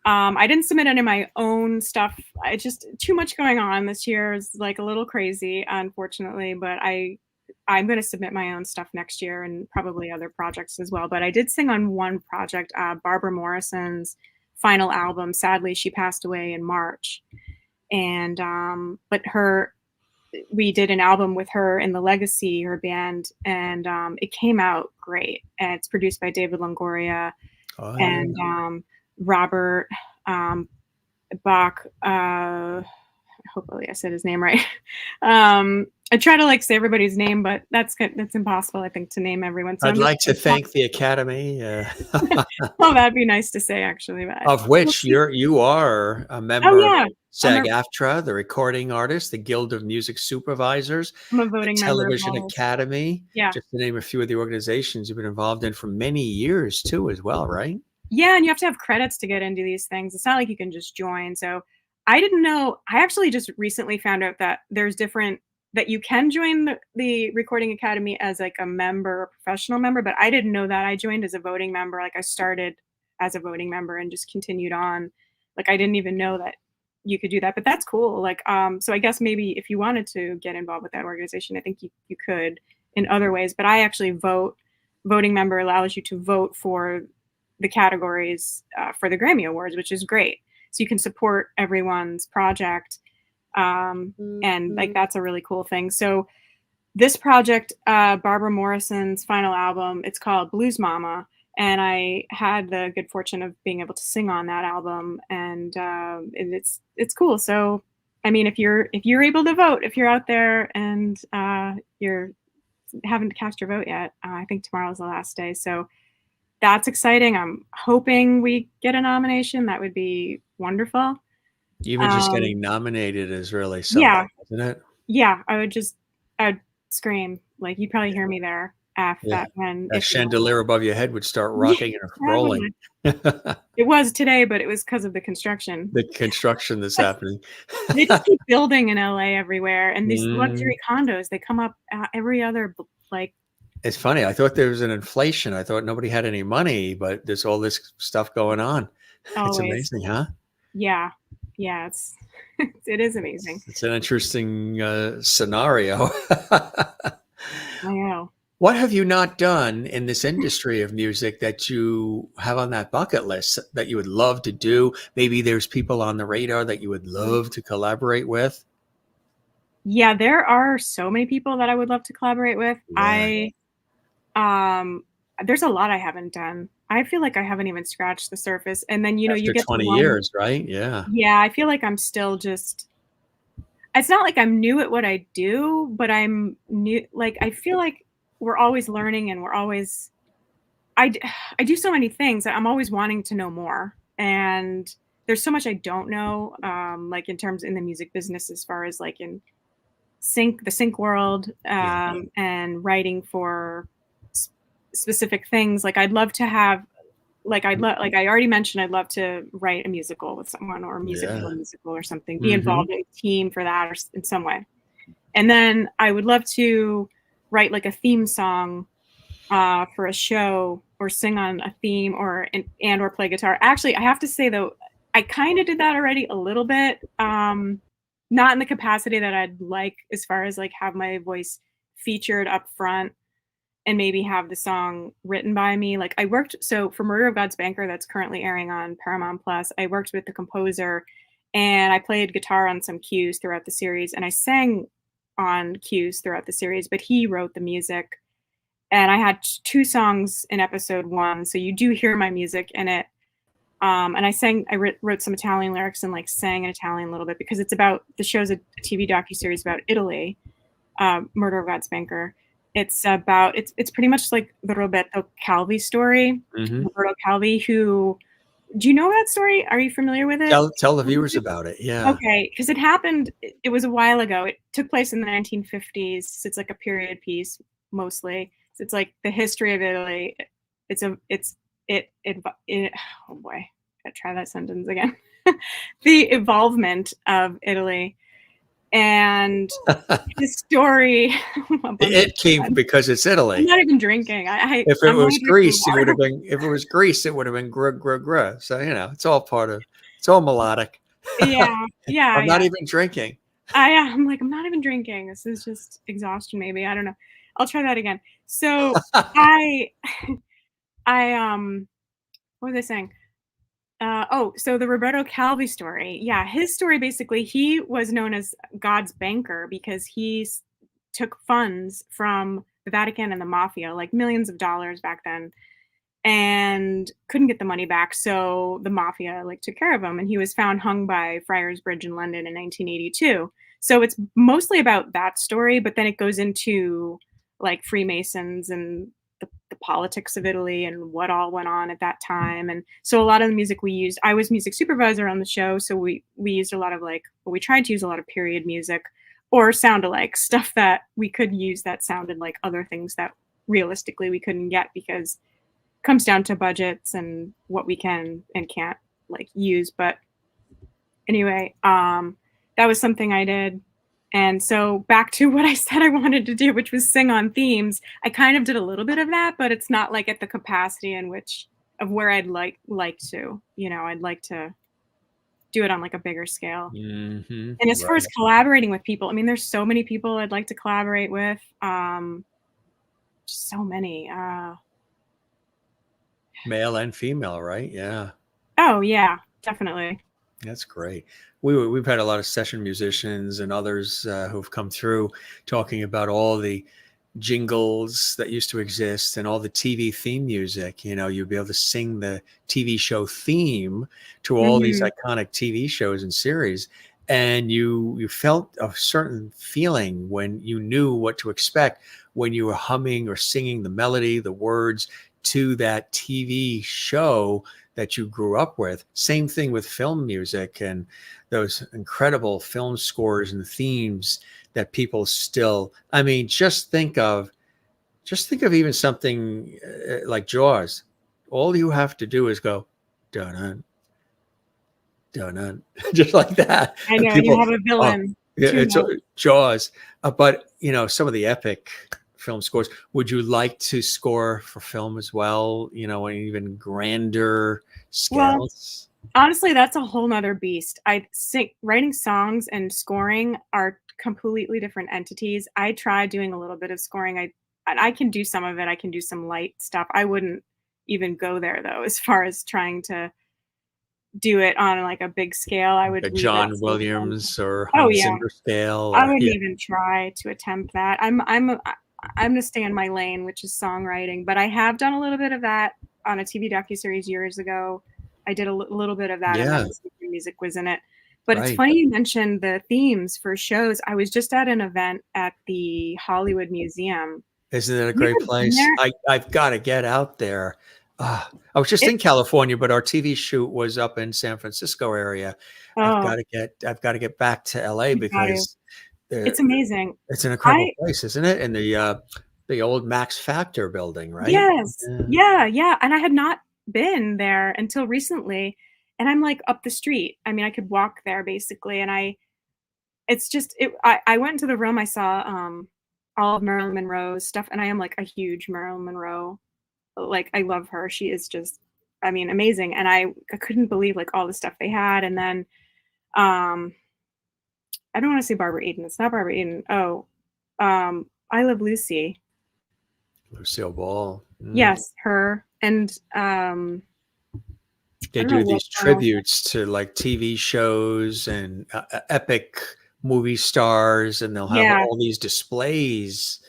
I didn't submit any of my own stuff. I just too much going on this year is like a little crazy, unfortunately, but I'm going to submit my own stuff next year and probably other projects as well. But I did sing on one project, Barbara Morrison's final album. Sadly, she passed away in March. And but we did an album with her in the Legacy, her band, and it came out great. And it's produced by David Longoria Oh yeah. and Robert Bach. Hopefully, I said his name right. I try to like say everybody's name, but that's impossible, I think, to name everyone. So I'd I'm just like to thank the Academy, oh, that'd be nice to say actually, but of we'll which see. you are a Oh member of yeah, I'm a SAG-AFTRA, the Recording Artists, the Guild of Music Supervisors, I'm a the voting member of Television all. Academy, Yeah. just to name a few of the organizations you've been involved in for many years too, as well, right? Yeah, and you have to have credits to get into these things. It's not like you can just join. So I didn't know. I actually just recently found out that that you can join the Recording Academy as like a member, a professional member, but I didn't know that. I joined as a voting member. Like I started as a voting member and just continued on. Like I didn't even know that you could do that, but that's cool. Like so I guess maybe if you wanted to get involved with that organization, I think you could in other ways, but I actually voting member allows you to vote for the categories for the Grammy Awards, which is great. So you can support everyone's project, and like that's a really cool thing. So this project, Barbara Morrison's final album, it's called Blues Mama, and I had the good fortune of being able to sing on that album, and it's cool. So I mean, if you're able to vote, if you're out there and you're haven't cast your vote yet, I think tomorrow's the last day. So that's exciting. I'm hoping we get a nomination. That would be wonderful. Even just Um, getting nominated is really something, yeah, isn't it? yeah. I'd scream. Like you'd probably hear me there. F Yeah. that when That if you chandelier above your head would start yeah, rocking and rolling. probably. It was today, but it was because of the construction. The construction that's happening. They just keep building in LA everywhere, and these Mm. luxury condos they come up every other like It's funny. I thought there was an inflation. I thought nobody had any money, but there's all this stuff going on. It's always. amazing, huh? Yeah, yeah. It's it is amazing. It's an interesting scenario. I know. What have you not done in this industry of music that you have on that bucket list that you would love to do? Maybe there's people on the radar that you would love to collaborate with. Yeah, there are so many people that I would love to collaborate with. Yeah. Um, there's a lot I haven't done. I feel like I haven't even scratched the surface. And then, you After get to 20 one. years, right? Yeah. Yeah, I feel like I'm still just, it's not like I'm new at what I do, but I'm new. Like, I feel like we're always learning and we're always, I, d- I do so many things that I'm always wanting to know more. And there's so much I don't know, like in terms in the music business, as far as like in the sync world, Yeah. and writing for specific things. Like I'd love to have, like I already mentioned, I'd love to write a musical with someone or music Yeah. for a musical or something, be Hmm. involved in a team for that or in some way. And then I would love to write like a theme song for a show or sing on a theme or play guitar. Actually, I have to say though, I kind of did that already a little bit. Not in the capacity that I'd like, as far as like have my voice featured up front and maybe have the song written by me. Like I worked, so for Murder of God's Banker, that's currently airing on Paramount Plus, I worked with the composer and I played guitar on some cues throughout the series and I sang on cues throughout the series, but he wrote the music. And I had two songs in episode 1, so you do hear my music in it. And I wrote some Italian lyrics and like sang in Italian a little bit because the show's a TV docuseries about Italy, Murder of God's Banker. It's pretty much like the Roberto Calvi story. Hmm. Roberto Calvi, who do you know that story? Are you familiar with it? Tell the viewers about it. Yeah. Okay, because it happened. It was a while ago. It took place in the 1950s. It's like a period piece mostly. So it's like the history of Italy. It's a it's it oh boy, gotta try that sentence again. The evolvement of Italy and his story. It came because it's I'm Italy. not even drinking. If it I'm was only drinking Greece, it would water. have been. If it was Greece, it would have been grug grug grug. So it's all part of. It's all melodic. Yeah, yeah, I'm not yeah. even drinking. I'm like, I'm not even drinking. This is just exhaustion, maybe. I don't know. I'll try that again. So I I what was I saying? So the Roberto Calvi story. Yeah, his story basically, he was known as God's banker because took funds from the Vatican and the mafia, like millions of dollars back then, and couldn't get the money back. So the mafia like took care of him, and he was found hung by Friars Bridge in London in 1982. So it's mostly about that story, but then it goes into like Freemasons and the politics of Italy and what all went on at that time. And so a lot of the music we used, I was music supervisor on the show, so we used a lot of we tried to use a lot of period music or sound alike stuff that we could use that sounded like other things that realistically we couldn't get because comes down to budgets and what we can and can't like use. But anyway, that was something I did. And so back to what I said I wanted to do, which was sing on themes. I kind of did a little bit of that, but it's not like at the capacity in which of where I'd like to, I'd like to do it on like a bigger scale. Hmm. And as far as Right. collaborating with people, I mean, there's so many people I'd like to collaborate with. So many. Male and female, right? Yeah. Oh yeah, definitely. That's great. We've had a lot of session musicians and others who've come through talking about all the jingles that used to exist and all the TV theme music. You'd be able to sing the TV show theme to all these Hmm. iconic TV shows and series, and you felt a certain feeling when you knew what to expect when you were humming or singing the melody, the words to that TV show that you grew up with. Same thing with film music and those incredible film scores and themes that people still, I mean, just think of even something like Jaws. All you have to do is go dun dun just like that, I and know you people, have a oh villain. yeah, Too it's much. Jaws. But some of the epic film scores. Would you like to score for film as well? On even grander Well, scales. honestly, that's a whole nother beast. Writing songs and scoring are completely different entities. I tried doing a little bit of scoring. I can do some of it. I can do some light stuff. I wouldn't even go there though, as far as trying to do it on like a big scale. I Like would a leave that John to the film. Williams or Oh Hans yeah, Zimmer scale, I or wouldn't yeah. even try to attempt that. I'm gonna stay in my lane, which is songwriting. But I have done a little bit of that on a TV docuseries years ago. I did a little bit of that, and then Yeah, the symphony music was in it. But it's right. funny you mentioned the themes for shows. I was just at an event at the Hollywood Museum. Isn't it a Have you great ever been place? there? I've got to get out there. I was just in It's California, but our TV shoot was up in San Francisco area. oh, I've got to get back to LA you got to. because It's there, amazing. it's an incredible I place, isn't it? In the old Max Factor building, right? Yes. Yeah. Yeah, yeah, and I had not been there until recently, and I'm, like, up the street. I mean, I could walk there basically, and I went into the room, I saw, all of Marilyn Monroe's stuff, and I am, like, a huge Marilyn Monroe, like, I love her. She is just, I mean, amazing, and I couldn't believe, like, all the stuff they had, and then, um, I don't wanna say Barbara Eden, it's not Barbara Eden. Oh, I Love Lucy. Lucille Ball. Mm. Yes, her, and, I They don't know do what these else. tributes to like TV shows and epic movie stars, and they'll have Yeah, all these displays.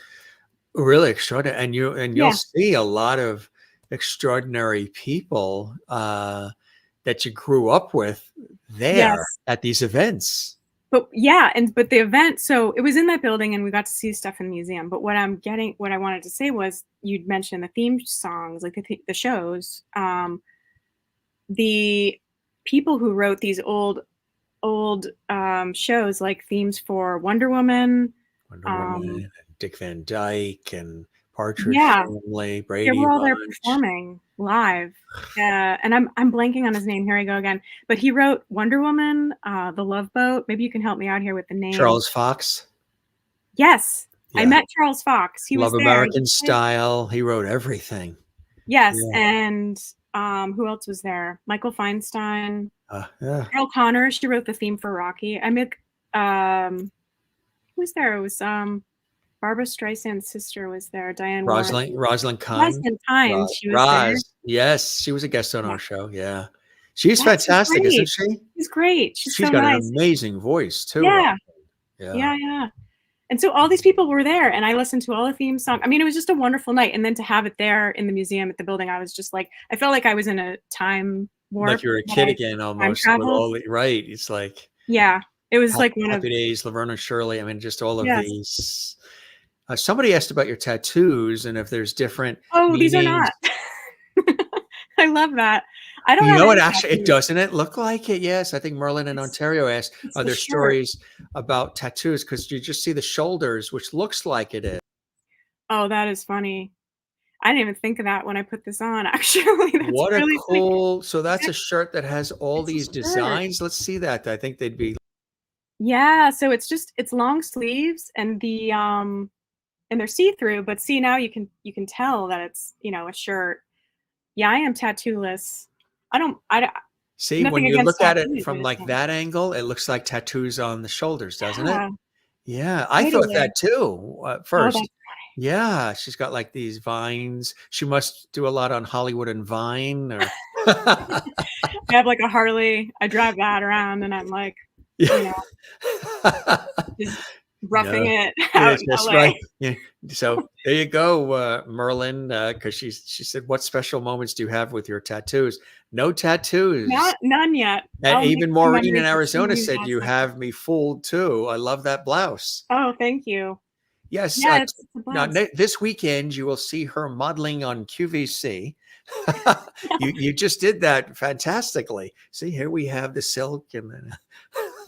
Really extraordinary, and you'll yeah, see a lot of extraordinary people that you grew up with there Yes. at these events. But yeah, but the event, so it was in that building and we got to see stuff in the museum. But what I wanted to say was you'd mentioned the theme songs, like the shows. The people who wrote these old shows, like themes for Wonder Woman. Wonder Woman, Dick Van Dyke, and Partridge Yeah, Family, they Brady were all there Bunch. performing live. And I'm blanking on his name. Here I go again. But he wrote Wonder Woman, The Love Boat. Maybe you can help me out here with the name. Charles Fox. Yes, I Yeah. met Charles Fox. He Love was there. American Style. He wrote everything. Yes, Yeah. and who else was there? Michael Feinstein. Yeah. Carol Connor. She wrote the theme for Rocky. I met. Who was there? It was Barbara Streisand's sister was there. Diane Warren. Rosalind Kahn. Rosalind Kahn. She was there. Yes, she was a guest on Yeah. our show. Yeah. She's fantastic, great. isn't she? She's great. She's so got nice. an amazing voice too. Yeah. Yeah. Yeah. And so all these people were there and I listened to all the theme songs. I mean, it was just a wonderful night. And then to have it there in the museum at the building, I was just like, I felt like I was in a time warp. Like you're a kid again almost. With all right. It's like, yeah, it was like one of Happy Days, Laverne and Shirley. I mean, just all of Yes. these. Somebody asked about your tattoos and if there's different. Oh, these are not. I love that. I don't You know what? Actually, it doesn't it look like it? Yes, I think Merlin in Ontario asked, "Are there stories about tattoos?" Because you just see the shoulders, which looks like it is. Oh, that is funny. I didn't even think of that when I put this on. Actually, that's What a really cool! So that's a shirt that has all these a designs. Let's see that. I think they'd be. Yeah, so it's long sleeves and the and they're see-through, but see now you can tell that it's, you know, a shirt. Yeah, I am tattoo-less. I See, when you look at it from like that angle, it looks like tattoos on the shoulders, doesn't it? Yeah, I thought that too first. Yeah, she's got like these vines. She must do a lot on Hollywood and Vine. Or I have like a Harley. I drive that around and I'm like, you know, just roughing it out in that's LA. right. Yeah. So there you go, Merlin, because she said, what special moments do you have with your tattoos? No tattoos. None yet. And even Maureen in Arizona said, you have me fooled too. I love that blouse. Oh, thank you. Yes. Yeah, it's a now, blouse. this weekend, you will see her modeling on QVC. you just did that fantastically. See, here we have the silk and then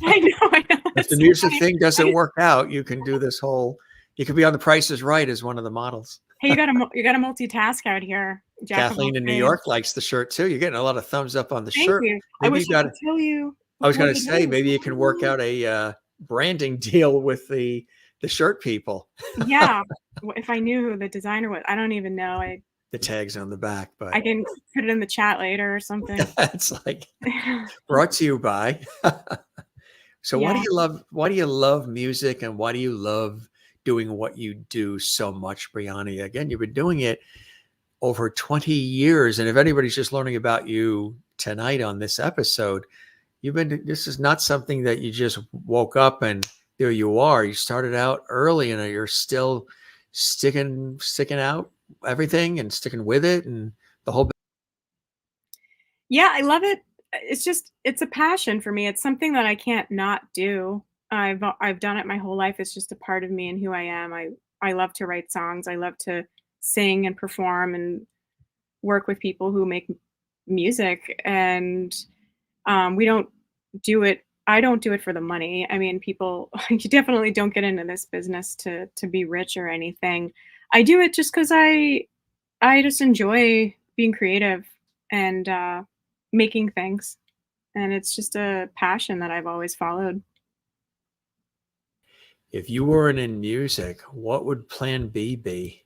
I know. If the music thing doesn't work out, you can do this whole. You could be on The Price is Right as one of the models. Hey, you got to multitask out here. Kathleen in New York likes the shirt too. You're getting a lot of thumbs up on the shirt. Thank you. I wish I could tell you. I was going to say maybe you can work out a branding deal with the shirt people. Yeah, if I knew who the designer was, I don't even know. The tags on the back, but I can put it in the chat later or something. It's like brought to you by. So why do you love music and why do you love doing what you do so much, Briana? Again, you've been doing it over 20 years. And if anybody's just learning about you tonight on this episode, this is not something that you just woke up and there you are. You started out early and you're still sticking out everything and sticking with it and the whole. Yeah, I love it. It's a passion for me. It's something that I can't not do. I've done it my whole life. It's just a part of me and who I am. I love to write songs. I love to sing and perform and work with people who make music. And we don't do it. I don't do it for the money. I mean, you definitely don't get into this business to be rich or anything. I do it just because I just enjoy being creative and making things. And it's just a passion that I've always followed. If you weren't in music, what would plan B be?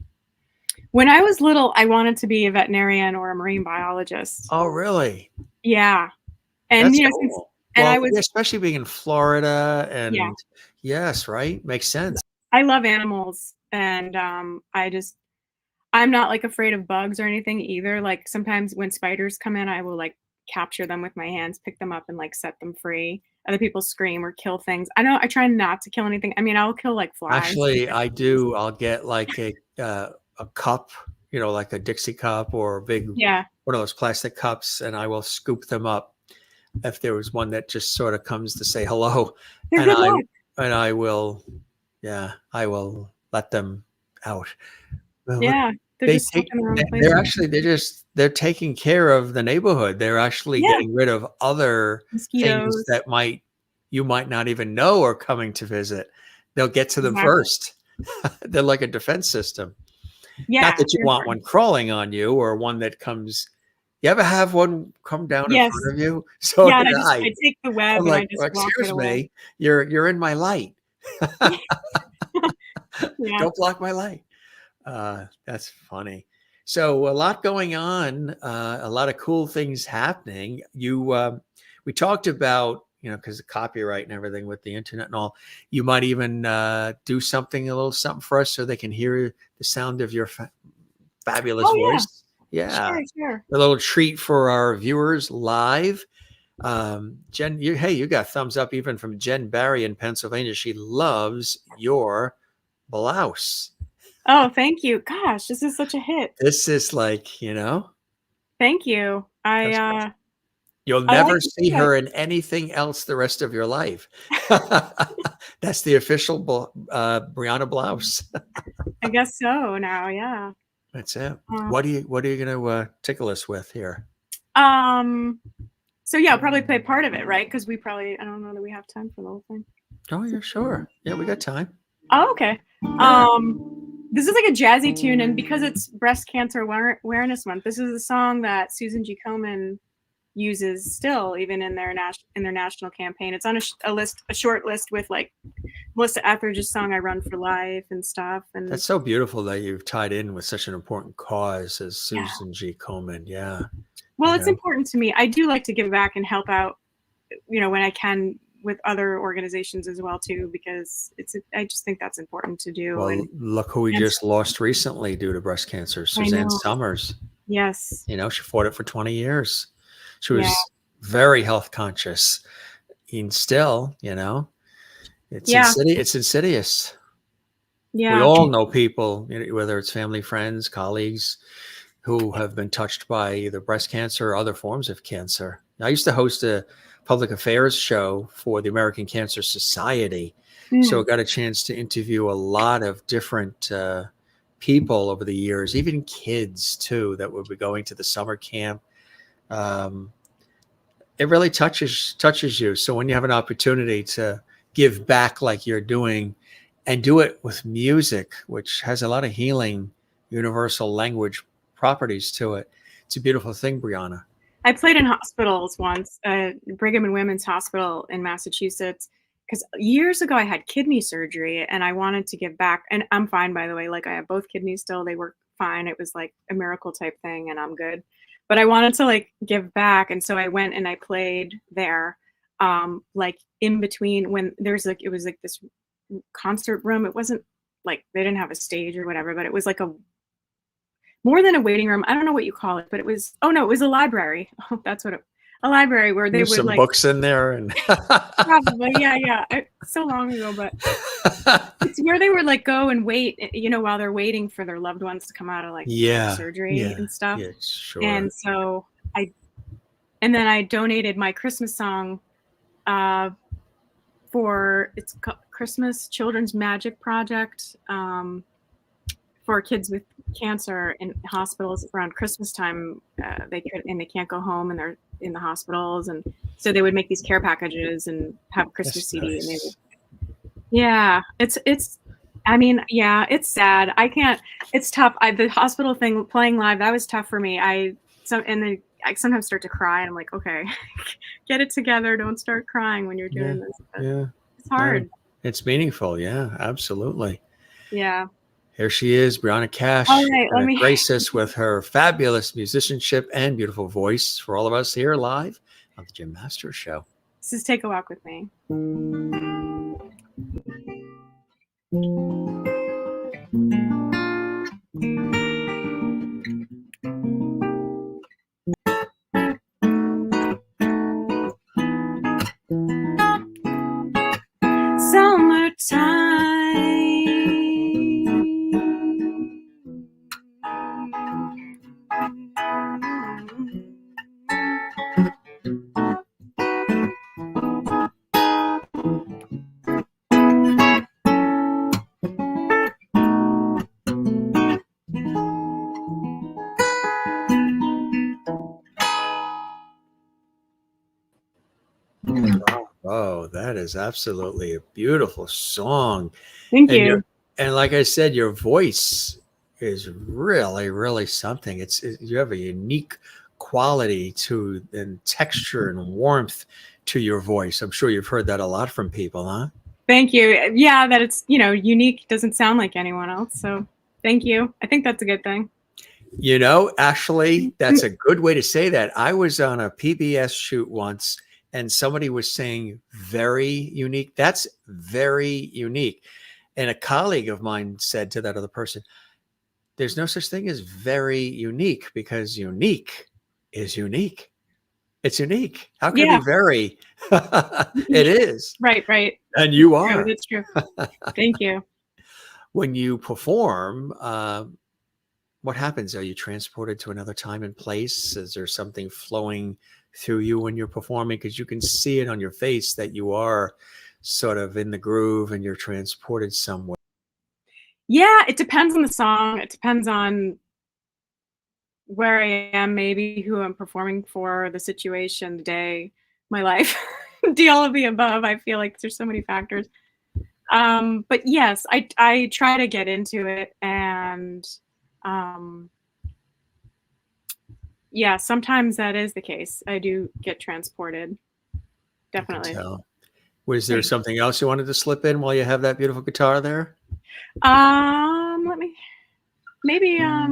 When I was little, I wanted to be a veterinarian or a marine biologist. Oh, really? Yeah. And that's cool. I was especially being in Florida and yes, right? Makes sense. I love animals and I'm not like afraid of bugs or anything either. Like sometimes when spiders come in, I will like capture them with my hands, pick them up and like set them free. Other people scream or kill things. I try not to kill anything. I mean, I'll kill like flies. Actually, I do. I'll get like a cup, like a Dixie cup or a big one of those plastic cups, and I will scoop them up if there was one that just sort of comes to say hello, They're and good luck. I will, yeah, I will let them out. Well, look, Yeah, they're they just stuck take, in the wrong place. they're taking care of the neighborhood. They're actually Yeah, getting rid of other things mosquitoes. that you might not even know are coming to visit. They'll get to them Exactly. first. They're like a defense system. Not Yeah, that you they're want fun. one crawling on you or one that comes. You ever have one come down in Yes. front of you? So Yeah, and did I. I take the web I'm and I like, just well, walk it excuse away. me, you're in my light. Yeah. Don't block my light. That's funny. So a lot going on, a lot of cool things happening. We talked about, because of copyright and everything with the internet and all, you might even do something, a little something for us so they can hear the sound of your fabulous Oh, yeah. voice. Yeah. Sure. A little treat for our viewers live. Jen, you got thumbs up even from Jen Barry in Pennsylvania. She loves your blouse. Oh, thank you. Gosh, this is such a hit. This is like, Thank you. that's you'll I like never to see see it. her in anything else the rest of your life. That's the official Briana blouse. I guess so now, yeah. That's it. Uh, What are you gonna tickle us with here? um, so yeah, I'll probably play part of it, right? Because I don't know that we have time for the whole thing. Oh, you're sure. Yeah, we got time. Oh, okay. Yeah. This is like a jazzy tune, and because it's Breast Cancer Awareness Month, this is a song that Susan G. Komen uses still, even in their national campaign. It's on a short list with like Melissa Etheridge's song "I Run for Life" and stuff. And That's so beautiful that you've tied in with such an important cause as yeah, Susan G. Komen. Yeah. well, it's important to me. I do like to give back and help out, when I can with other organizations as well too, because I just think that's important to do. Well, look who we just lost recently due to breast cancer, I Suzanne know. Summers. Yes. She fought it for 20 years. She Yeah. was very health conscious. And still, it's Yeah. it's insidious. We Yeah. all know people, whether it's family, friends, colleagues, who have been touched by either breast cancer or other forms of cancer. I used to host a public affairs show for the American Cancer Society. So I got a chance to interview a lot of different people over the years, even kids too, that would be going to the summer camp. It really touches you. So when you have an opportunity to give back like you're doing and do it with music, which has a lot of healing, universal language properties to it, it's a beautiful thing, Briana. I played in hospitals once, Brigham and Women's Hospital in Massachusetts, because years ago I had kidney surgery and I wanted to give back. And I'm fine, by the way. Like I have both kidneys still; they work fine. It was like a miracle type thing, and I'm good. But I wanted to like give back, and so I went and I played there, like in between when it was like this concert room. It wasn't like they didn't have a stage or whatever, but it was like more than a waiting room. I don't know what you call it, but it was a library. Oh, that's what a library where they There's would some like books in there and probably, yeah. So long ago, but it's where they would like go and wait, while they're waiting for their loved ones to come out of like surgery and stuff. Yeah, sure. And so and then I donated my Christmas song for it's Christmas Children's Magic Project for kids with cancer in hospitals around Christmas time. They can't go home and they're in the hospitals, and so they would make these care packages and have a Christmas CD. Nice. And it's sad. I can't. It's tough. The hospital thing, playing live, that was tough for me. I sometimes start to cry, and I'm like, okay, get it together. Don't start crying when you're doing this. But it's hard. It's meaningful. Yeah, absolutely. Yeah. Here she is, Briana Cash. All right, let me grace us with her fabulous musicianship and beautiful voice for all of us here live on the Jim Masters Show. This is Take a Walk with Me. Summertime. Oh, that is absolutely a beautiful song. Thank And you. like I said, your voice is really, really something. You have a unique quality to and texture and warmth to your voice. I'm sure you've heard that a lot from people, huh? Thank you. Yeah, that it's, unique, doesn't sound like anyone else. So thank you. I think that's a good thing. Actually, that's a good way to say that. I was on a PBS shoot once and somebody was saying very unique. That's very unique. And a colleague of mine said to that other person, there's no such thing as very unique because unique is unique. It's unique. How can it Yeah. be very? It is. Right, right. And you True, are. that's true. Thank you. When you perform, what happens? Are you transported to another time and place? Is there something flowing through you when you're performing? Because you can see it on your face that you are sort of in the groove and you're transported somewhere. Yeah, it depends on the song. It depends on where I am, maybe who I'm performing for, the situation, the day, my life, the all of the above. I feel like there's so many factors. But yes, I try to get into it, and yeah, sometimes that is the case. I do get transported. I can Definitely. tell. Was there Thanks. something else you wanted to slip in while you have that beautiful guitar there? Let me maybe let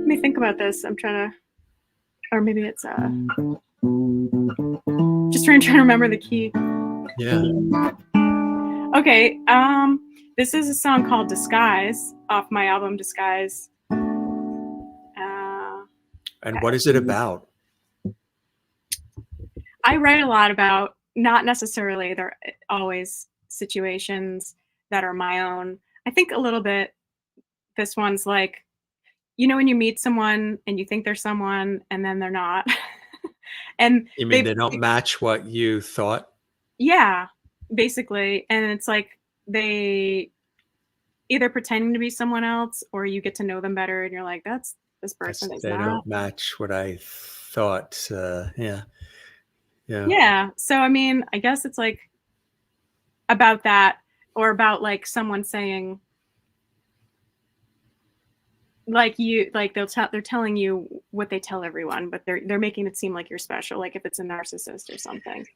me think about this. I'm trying to, or maybe it's just trying to remember the key. Yeah. Okay. This is a song called Disguise off my album Disguise. And what is it about? I write a lot about, not necessarily they're always situations that are my own. I think a little bit, this one's like, when you meet someone and you think they're someone and then they're not. And You mean they don't match what you thought? yeah, basically. And it's like they either pretending to be someone else, or you get to know them better and you're like, this person is They not. don't match what I thought. Yeah. Yeah. Yeah. So, I mean, I guess it's like about that, or about like someone saying, like they're telling you what they tell everyone, but they're making it seem like you're special. Like if it's a narcissist or something,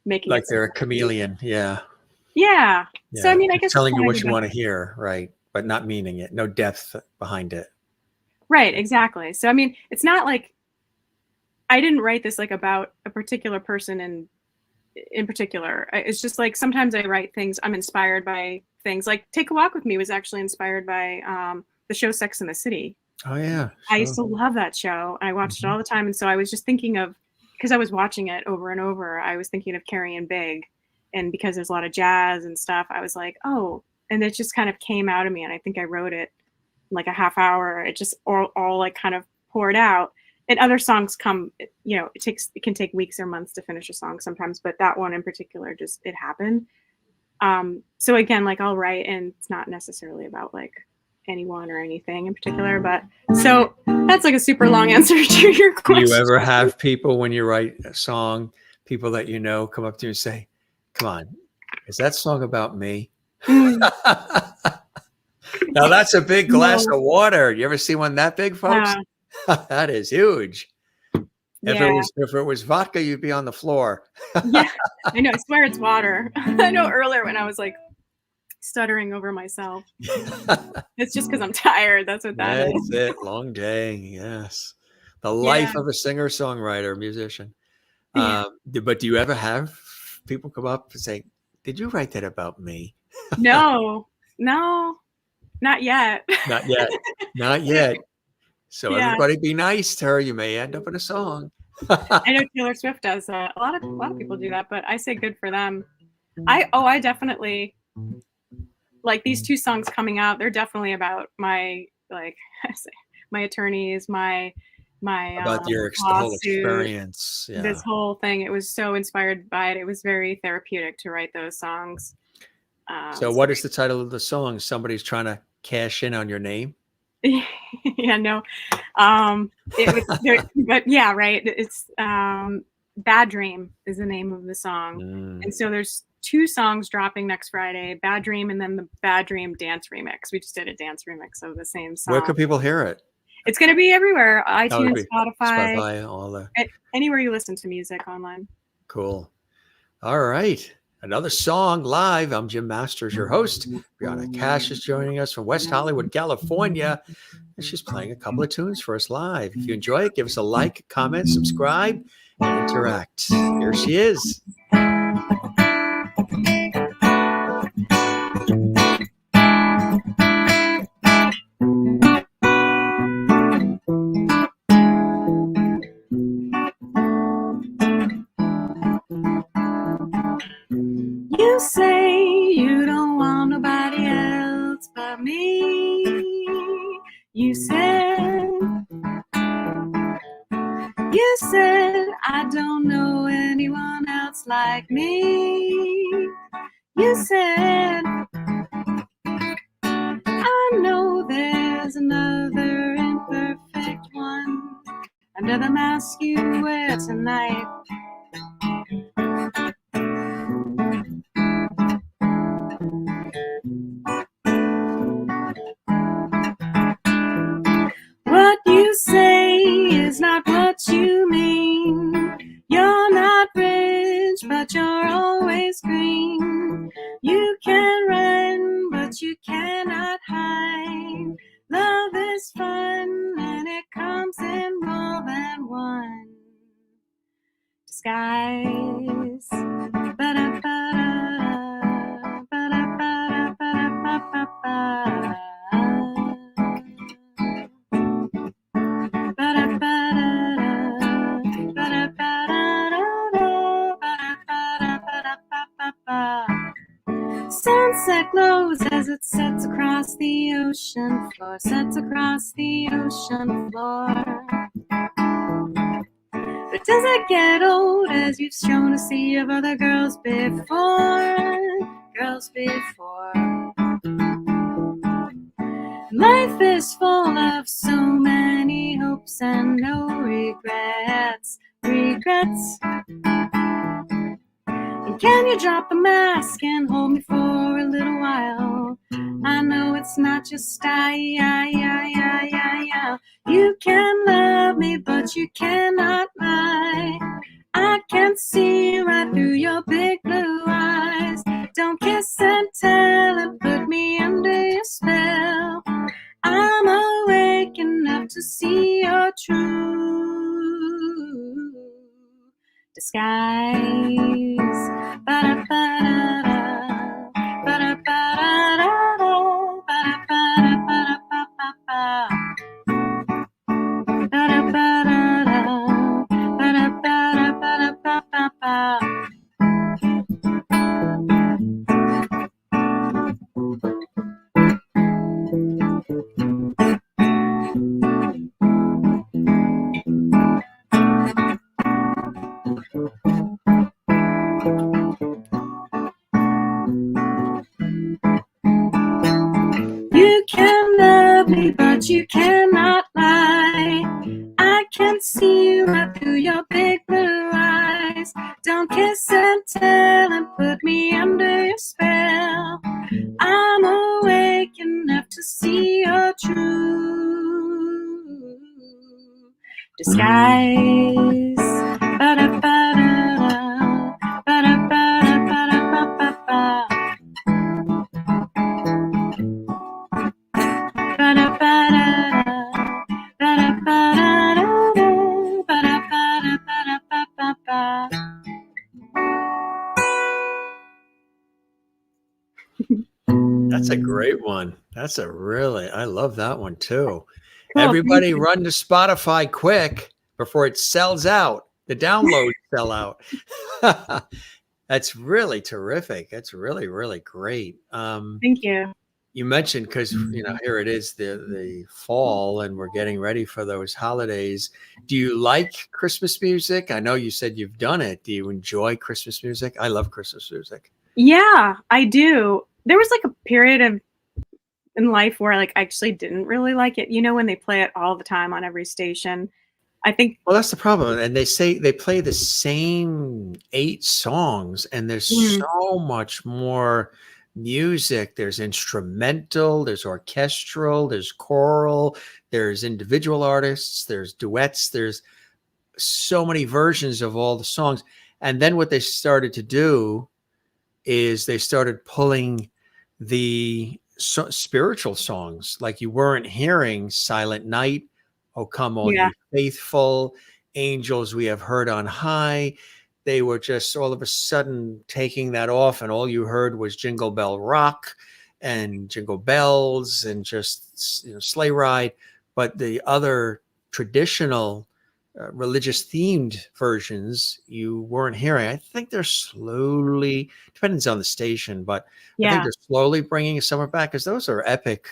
making Like it they're seem a chameleon. Yeah. yeah. So I Yeah. mean, I Just guess it's telling you kind what of you about, want to hear, right? But not meaning it. No depth behind it. right, exactly. So I mean, it's not like I didn't write this like about a particular person in particular. It's just like sometimes I write things, I'm inspired by things. Like Take a Walk with Me was actually inspired by the show Sex and the City. Oh yeah. I used Sure. to love that show. I watched it all the time, and so I was just thinking of, because I was watching it over and over, I was thinking of Carrie and Big, and because there's a lot of jazz and stuff, I was like, oh, and it just kind of came out of me, and I think I wrote it in like a half hour. It just all like kind of poured out. And other songs come, it can take weeks or months to finish a song sometimes, but that one in particular, just it happened. So again, like I'll write, and it's not necessarily about like anyone or anything in particular, but so that's like a super long answer to your Do question. you ever have people when you write a song, people that you know come up to you and say, come on, is that song about me? Now that's a big glass No. of water. You ever see one that big, folks? That is huge. Yeah. If it was vodka, you'd be on the floor. Yeah. I know. I swear it's water. I know earlier when I was like stuttering over myself. It's just because I'm tired. That's what that That's is. it. Long day. Yes. The Yeah. life of a singer-songwriter, musician. Yeah. But do you ever have people come up and say, did you write that about me? No, not yet. Not yet. Not yet. So Yeah. everybody be nice to her. You may end up in a song. I know Taylor Swift does that. A lot of people do that, but I say good for them. I definitely like these two songs coming out. They're definitely about my, like, I say, my attorneys, my About the whole lawsuit, experience. Yeah. this whole thing. It was so inspired by it. It was very therapeutic to write those songs. So what is the title of the song? Somebody's trying to cash in on your name? Yeah, no. But yeah, right. It's Bad Dream is the name of the song. And so there's 2 songs dropping next Friday, Bad Dream and then the Bad Dream dance remix. We just did a dance remix of the same Where song. can people hear it? It's going to be everywhere. Oh, it'll iTunes, be Spotify, Spotify, all the anywhere you listen to music online. cool. All right. Another song live. I'm Jim Masters, your host. Briana Cash is joining us from West Hollywood, California. And she's playing a couple of tunes for us live. If you enjoy it, give us a like, comment, subscribe, and interact. Here she is. You say you don't want nobody else but me. You said I don't know anyone else like me. You said I know there's another imperfect one under the mask you wear tonight. What you say is not what you mean. You're not rich, but you're always green. You can run, but you cannot hide. Love is fun, and it comes in more than one disguise. Ba-da-ba-da, ba-da-ba-da-ba-da-ba-ba-ba. Sunset glows as it sets across the ocean floor, sets across the ocean floor. But does it get old as you've strolled a sea of other girls before? Girls before. Life is full of so many hopes and no regrets. Regrets. And can you drop the mask and hold me for a little while? I know it's not just I. You can love me, but you cannot lie. I can see right through your big blue eyes. Don't kiss and tell and put me under your spell. I'm awake enough to see your true disguise. Ba-da-ba-da-da, ba-da-ba-da-da-da, ba-da-ba-da-ba-da-ba-ba-ba. Ba-da-ba-da-da, ba-da-ba-da-ba-da-ba-ba-ba. You can love me, but you cannot lie. I can see right through your big blue eyes. Don't kiss and tell and put me under your spell. I'm awake enough to see your true disguise. Ba-da-ba-da-da, ba-da-ba-da-ba-da-ba-ba-ba. That's a great one. That's a really, I love that one too. Cool, Everybody run to Spotify quick before it sells out. The downloads sell out. That's really terrific. That's really, really great. Thank you. You mentioned, because here it is, the fall, and we're getting ready for those holidays. Do you like Christmas music? I know you said you've done it. Do you enjoy Christmas music? I love Christmas music. Yeah, I do. There was like a period of in life where like I actually didn't really like it. You know, when they play it all the time on every station. I think Well, that's the problem, and they say they play the same 8 songs, and there's mm, so much more music. There's instrumental, there's orchestral, there's choral, there's individual artists, there's duets, there's so many versions of all the songs. And then what they started to do is they started pulling the spiritual songs, like you weren't hearing Silent Night, Oh Come All yeah, Ye Faithful, Angels We Have Heard on High. They were just all of a sudden taking that off, and all you heard was Jingle Bell Rock and Jingle Bells and just, you know, Sleigh Ride. But the other traditional religious themed versions you weren't hearing. I think they're slowly, depends on the station, but I think yeah, they're slowly bringing summer back because those are epic.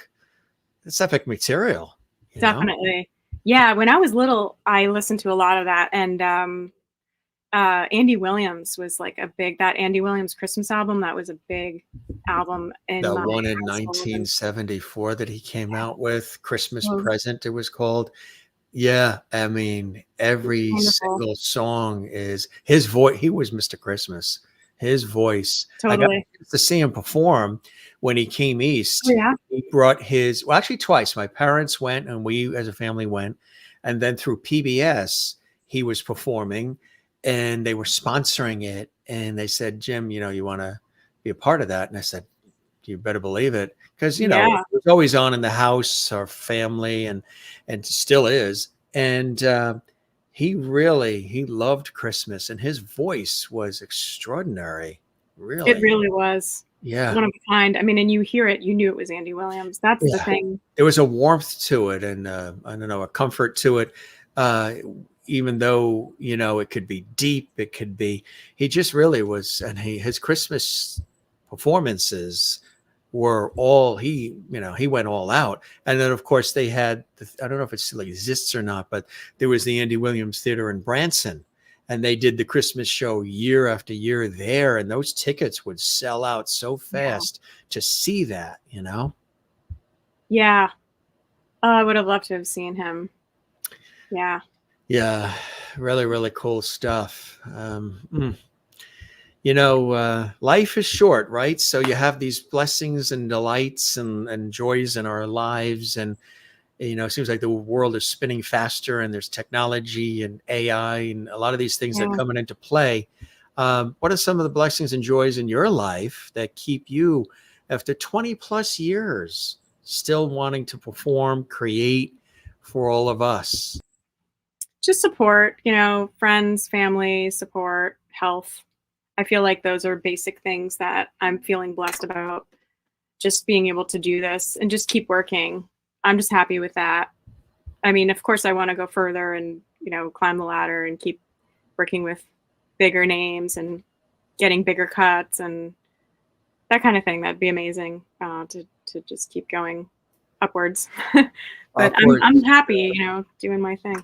It's epic material, you know? definitely. Yeah, when I was little, I listened to a lot of that, and Andy Williams was like a big that Andy Williams Christmas album. That was a big album in The my one in household. And 1974 that he came yeah, out with, Christmas well, Present, it was called. Yeah, I mean, it's every wonderful. single song is his voice. He was Mr. Christmas. His voice. I got Totally. to see him perform when he came Oh, east. yeah. He brought his, well, actually twice. My parents went and we as a family went. And then through PBS, he was performing and they were sponsoring it. And they said, Jim, you know, you want to be a part of that? And I said, you better believe it. Because, you know, it Yeah. was always on in the house, our family, and still is. And he loved Christmas, and his voice was extraordinary. It Really, really was yeah, one of a kind. I mean, and you hear it, you knew it was Andy Williams. That's the yeah. thing. There was a warmth to it, and I don't know, a comfort to it. Uh, Even though, you know, it could be deep, it could be. He just really was, and his Christmas performances were all he went all out. And then of course they had I don't know if it still exists or not, but there was the Andy Williams Theater in Branson, and they did the Christmas show year after year there, and those tickets would sell out so Yeah. fast to see that, you know. Yeah. Oh, I would have loved to have seen him. Yeah. Yeah, really, really cool stuff. You know, life is short, right? So you have these blessings and delights and joys in our lives, and you know, it seems like the world is spinning faster, and there's technology and AI and a lot of these things that are Yeah. coming into play. What are some of the blessings and joys in your life that keep you, after 20 plus years, still wanting to perform, create for all of us? Just support, you know, friends, family, support, health. I feel like those are basic things that I'm feeling blessed about. Just being able to do this and just keep working. I'm just happy with that. I mean, of course, I want to go further and, you know, climb the ladder and keep working with bigger names and getting bigger cuts and that kind of thing. That'd be amazing to just keep going upwards. But Upward. I'm happy, you know, doing my thing.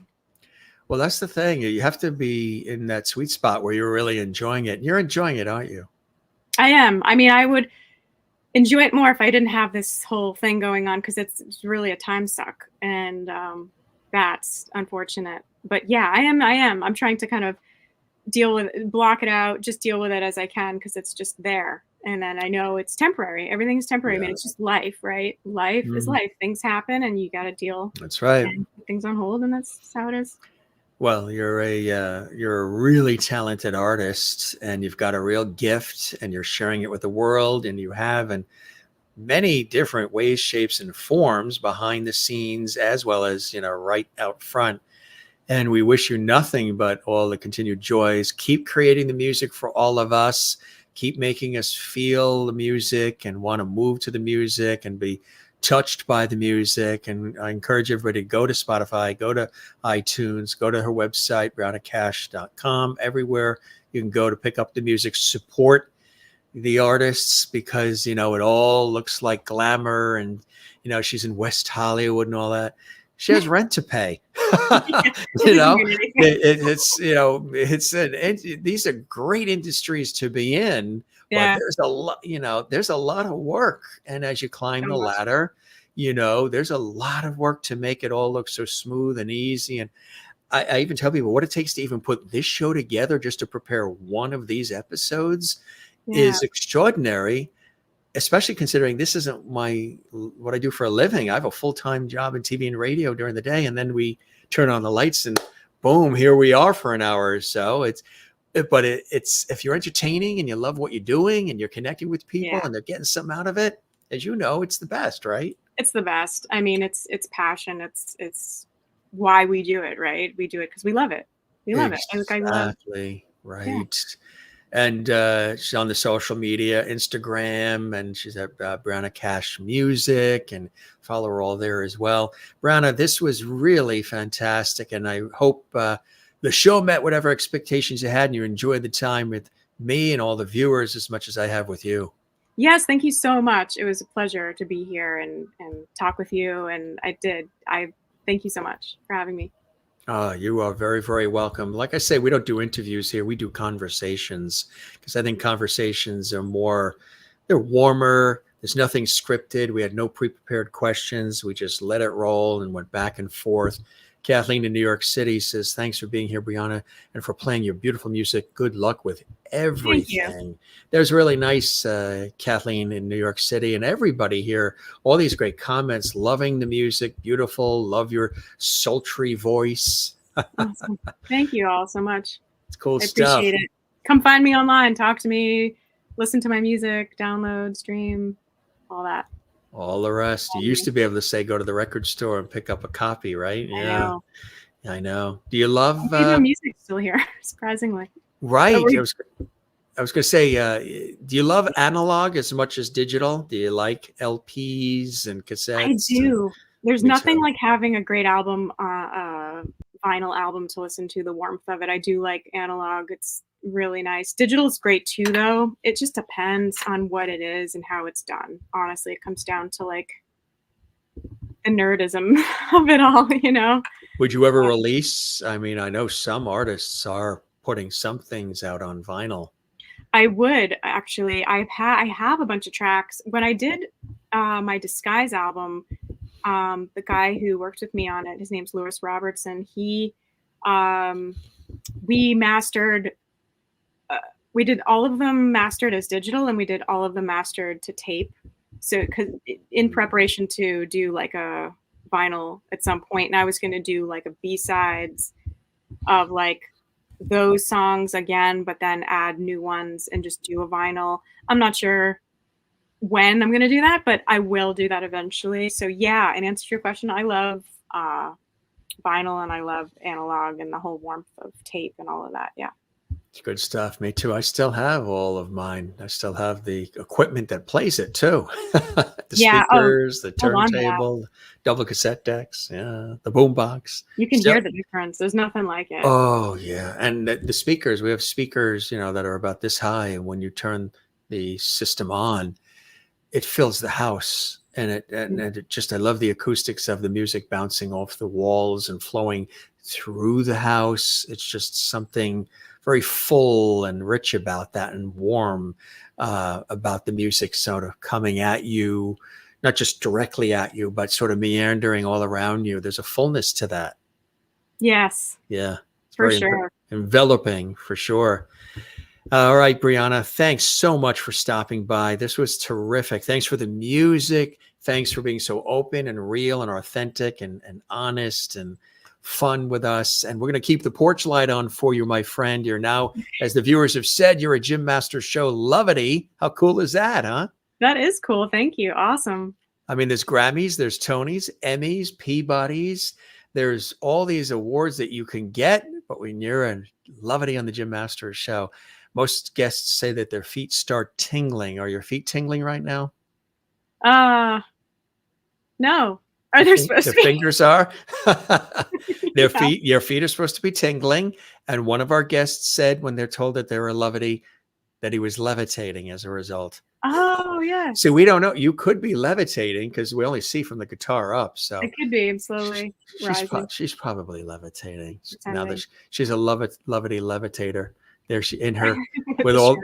Well, that's the thing. You have to be in that sweet spot where you're really enjoying it. You're enjoying it, aren't you? I am. I mean, I would enjoy it more if I didn't have this whole thing going on because it's really a time suck, and that's unfortunate. But yeah, I am. I am. I'm trying to kind of block it out, just deal with it as I can because it's just there. And then I know it's temporary. Everything's temporary. I mean, Yeah. it's just life, right? Life is Mhm. life. Things happen, and you got to deal That's right. and put things on hold, and that's how it is. Well, you're a really talented artist, and you've got a real gift, and you're sharing it with the world, and you have in many different ways, shapes, and forms behind the scenes, as well as, you know, right out front. And we wish you nothing but all the continued joys. Keep creating the music for all of us. Keep making us feel the music and want to move to the music and be touched by the music. And I encourage everybody to go to Spotify, go to iTunes, go to her website, brianacash.com, everywhere you can go to pick up the music, support the artists, because, you know, it all looks like glamour and, you know, she's in West Hollywood and all that. She has rent to pay. Yeah, it You doesn't know, mean anything. it's, you know, these are great industries to be in, but Yeah, there's a lot, you know, there's a lot of work. And as you climb so the much. ladder, There's a lot of work to make it all look so smooth and easy. And I even tell people what it takes to even put this show together just to prepare one of these episodes is extraordinary, especially considering this isn't what I do for a living. I have a full-time job in TV and radio during the day, and then we turn on the lights and boom, here we are for an hour or so. It's if you're entertaining and you love what you're doing and you're connecting with people and they're getting something out of it, as you know, it's the best, right? It's the best. I mean, it's passion. It's why we do it, right? We do it because we love it. We love it. Exactly. Right. Yeah. And she's on the social media, Instagram, and she's at Briana Cash Music, and follow her all there as well. Briana, this was really fantastic, and I hope the show met whatever expectations you had, and you enjoyed the time with me and all the viewers as much as I have with you. Yes, thank you so much. It was a pleasure to be here and talk with you, and I thank you so much for having me. You are very, very welcome. Like I say, we don't do interviews here. We do conversations because I think conversations are they're warmer. There's nothing scripted. We had no pre-prepared questions. We just let it roll and went back and forth. Kathleen in New York City says, thanks for being here, Briana, and for playing your beautiful music. Good luck with everything. There's really nice, Kathleen in New York City, and everybody here, all these great comments, loving the music, beautiful, love your sultry voice. Awesome. Thank you all so much. It's cool stuff. I appreciate it. Come find me online, talk to me, listen to my music, download, stream, all that. All the rest. You used to be able to say, go to the record store and pick up a copy, right? Yeah. I know. Do you love music still here, surprisingly? Right. I was going to say, do you love analog as much as digital? Do you like LPs and cassettes? I do. There's nothing like having a great album, vinyl album to listen to, the warmth of it. I do like analog. It's really nice. Digital is great too, though. It just depends on what it is and how it's done. Honestly, it comes down to like the nerdism of it all, Would you ever release? I mean, I know some artists are putting some things out on vinyl. I would actually. I have a bunch of tracks. When I did my Disguise album, the guy who worked with me on it, his name's Lewis Robertson. We mastered. We did all of them mastered as digital, and we did all of them mastered to tape. So, because in preparation to do like a vinyl at some point, and I was going to do like a B-sides of like those songs again, but then add new ones and just do a vinyl. I'm not sure when I'm going to do that, but I will do that eventually. So yeah, in answer to your question, I love vinyl and I love analog and the whole warmth of tape and all of that. Yeah. It's good stuff. Me too. I still have all of mine. I still have the equipment that plays it too. The speakers, the turntable, double cassette decks, the boombox. You can hear the difference. There's nothing like it. Oh yeah. And the speakers, we have speakers, that are about this high. And when you turn the system on, it fills the house. And it just, I love the acoustics of the music bouncing off the walls and flowing through the house. It's just something very full and rich about that, and warm about the music sort of coming at you, not just directly at you, but sort of meandering all around you. There's a fullness to that. Yes. Yeah. It's for very sure. Enveloping for sure. All right, Briana, thanks so much for stopping by. This was terrific. Thanks for the music. Thanks for being so open and real and authentic and honest and fun with us. And we're going to keep the porch light on for you, my friend. You're now, as the viewers have said, you're a Jim Masters Show lovity. How cool is that, huh? That is cool. Thank you. Awesome. I mean, there's Grammys, there's Tonys, Emmys, Peabodys. There's all these awards that you can get, but when you're a lovity on the Jim Masters Show, most guests say that their feet start tingling. Are your feet tingling right now? No. Are they supposed to be? The fingers are. Your feet are supposed to be tingling. And one of our guests said when they're told that they're a lovity, that he was levitating as a result. Oh, yeah. So we don't know. You could be levitating because we only see from the guitar up. So it could be. I'm slowly rising. She's probably levitating. Now that she's a lovity levitator. There she in her with all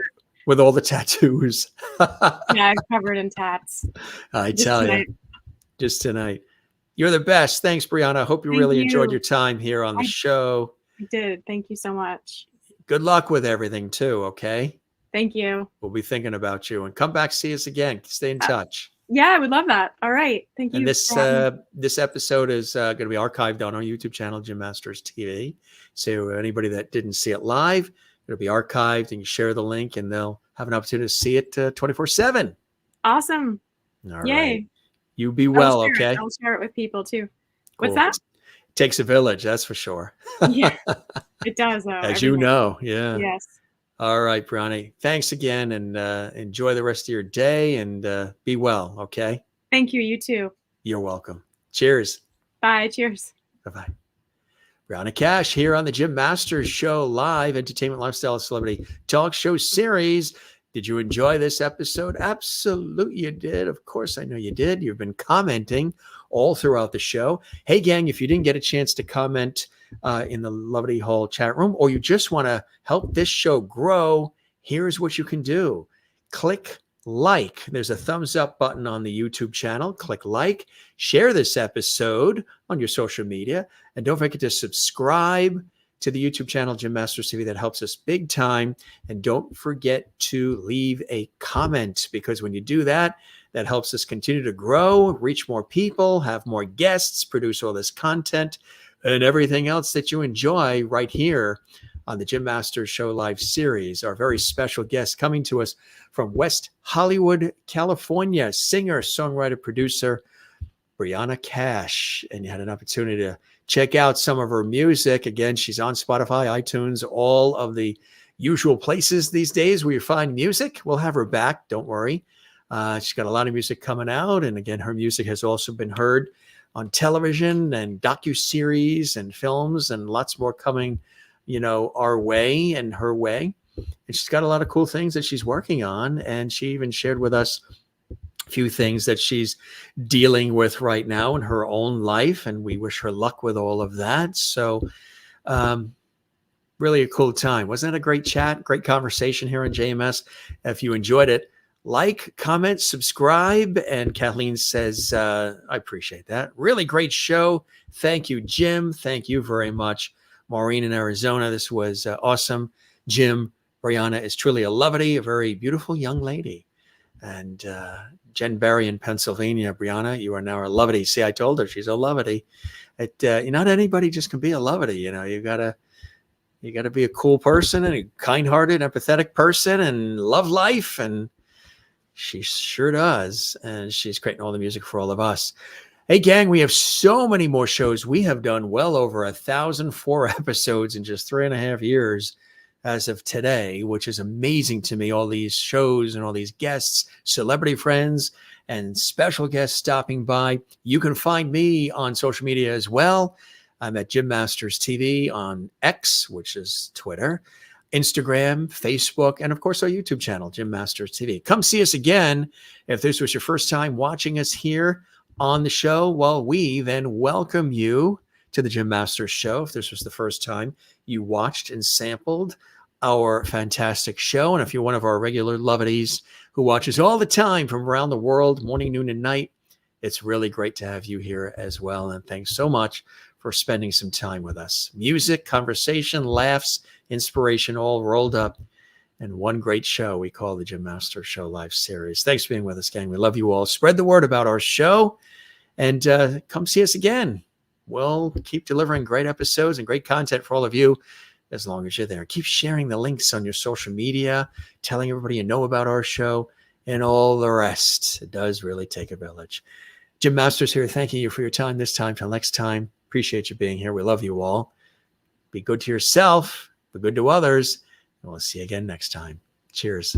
the tattoos. Yeah, I'm covered in tats. I tell you. just tonight. You're the best. Thanks, Briana. I hope you Thank really enjoyed you. your time here on the I show. did. Thank you so much. Good luck with everything too, okay? Thank you. We'll be thinking about you. And come back, see us again. Stay in touch. Yeah, I would love that. All right. Thank And you this for having me. this episode is going to be archived on our YouTube channel, Jim Masters TV. So anybody that didn't see it live, it'll be archived, and you share the link, and they'll have an opportunity to see it 24/7. Awesome. All Yay. right. You be well, okay? I'll share it with people too. Cool. What's that? Takes a village, that's for sure. Yeah, it does, though. As you know, yeah. Yes. All right, Briana. Thanks again, and enjoy the rest of your day, and be well, okay? Thank you. You too. You're welcome. Cheers. Bye. Cheers. Bye-bye. Briana Cash here on the Jim Masters Show live entertainment, lifestyle, celebrity talk show series. Did you enjoy this episode? Absolutely you did. Of course, I know you did. You've been commenting all throughout the show. Hey, gang, if you didn't get a chance to comment in the Lovely Hall chat room, or you just want to help this show grow, here's what you can do. Click like. There's a thumbs up button on the YouTube channel. Click like. Share this episode on your social media. And don't forget to subscribe to the YouTube channel, Jim Masters TV. That helps us big time. And don't forget to leave a comment, because when you do that, that helps us continue to grow, reach more people, have more guests, produce all this content, and everything else that you enjoy right here on the Jim Masters Show Live series. Our very special guest coming to us from West Hollywood, California, singer, songwriter, producer, Briana Cash. And you had an opportunity to check out some of her music. Again, she's on Spotify, iTunes, all of the usual places these days where you find music. We'll have her back. Don't worry. She's got a lot of music coming out. And again, her music has also been heard on television and docuseries and films, and lots more coming, our way and her way. And she's got a lot of cool things that she's working on. And she even shared with us a few things that she's dealing with right now in her own life. And we wish her luck with all of that. So really a cool time. Wasn't that a great chat? Great conversation here on JMS. If you enjoyed it, like, comment, subscribe. And Kathleen says, I appreciate that. Really great show. Thank you, Jim. Thank you very much. Maureen in Arizona, this was awesome. Jim, Briana is truly a lovely, a very beautiful young lady. And Jen Berry in Pennsylvania, Briana, you are now a lovely. See, I told her she's a lovely. Not anybody just can be a lovely. You gotta be a cool person and a kind-hearted, empathetic person and love life. And she sure does. And she's creating all the music for all of us. Hey, gang, we have so many more shows. We have done well over 1,004 episodes in just 3.5 years as of today, which is amazing to me. All these shows and all these guests, celebrity friends, and special guests stopping by. You can find me on social media as well. I'm at Jim Masters TV on X, which is Twitter, Instagram, Facebook, and of course our YouTube channel, Jim Masters TV. Come see us again. If this was your first time watching us here on the show, well, we then welcome you to the Jim Masters Show. If this was the first time you watched and sampled our fantastic show, and if you're one of our regular lovelies who watches all the time from around the world, morning, noon, and night, it's really great to have you here as well. And thanks so much for spending some time with us. Music, conversation, laughs, inspiration, all rolled up in one great show we call the Jim Masters Show Live series. Thanks for being with us, gang. We love you all. Spread the word about our show, and come see us again. We'll keep delivering great episodes and great content for all of you as long as you're there. Keep sharing the links on your social media, telling everybody you know about our show, and all the rest. It does really take a village. Jim Masters here, thanking you for your time this time. Till next time, appreciate you being here. We love you all. Be good to yourself, be good to others, and we'll see you again next time. Cheers.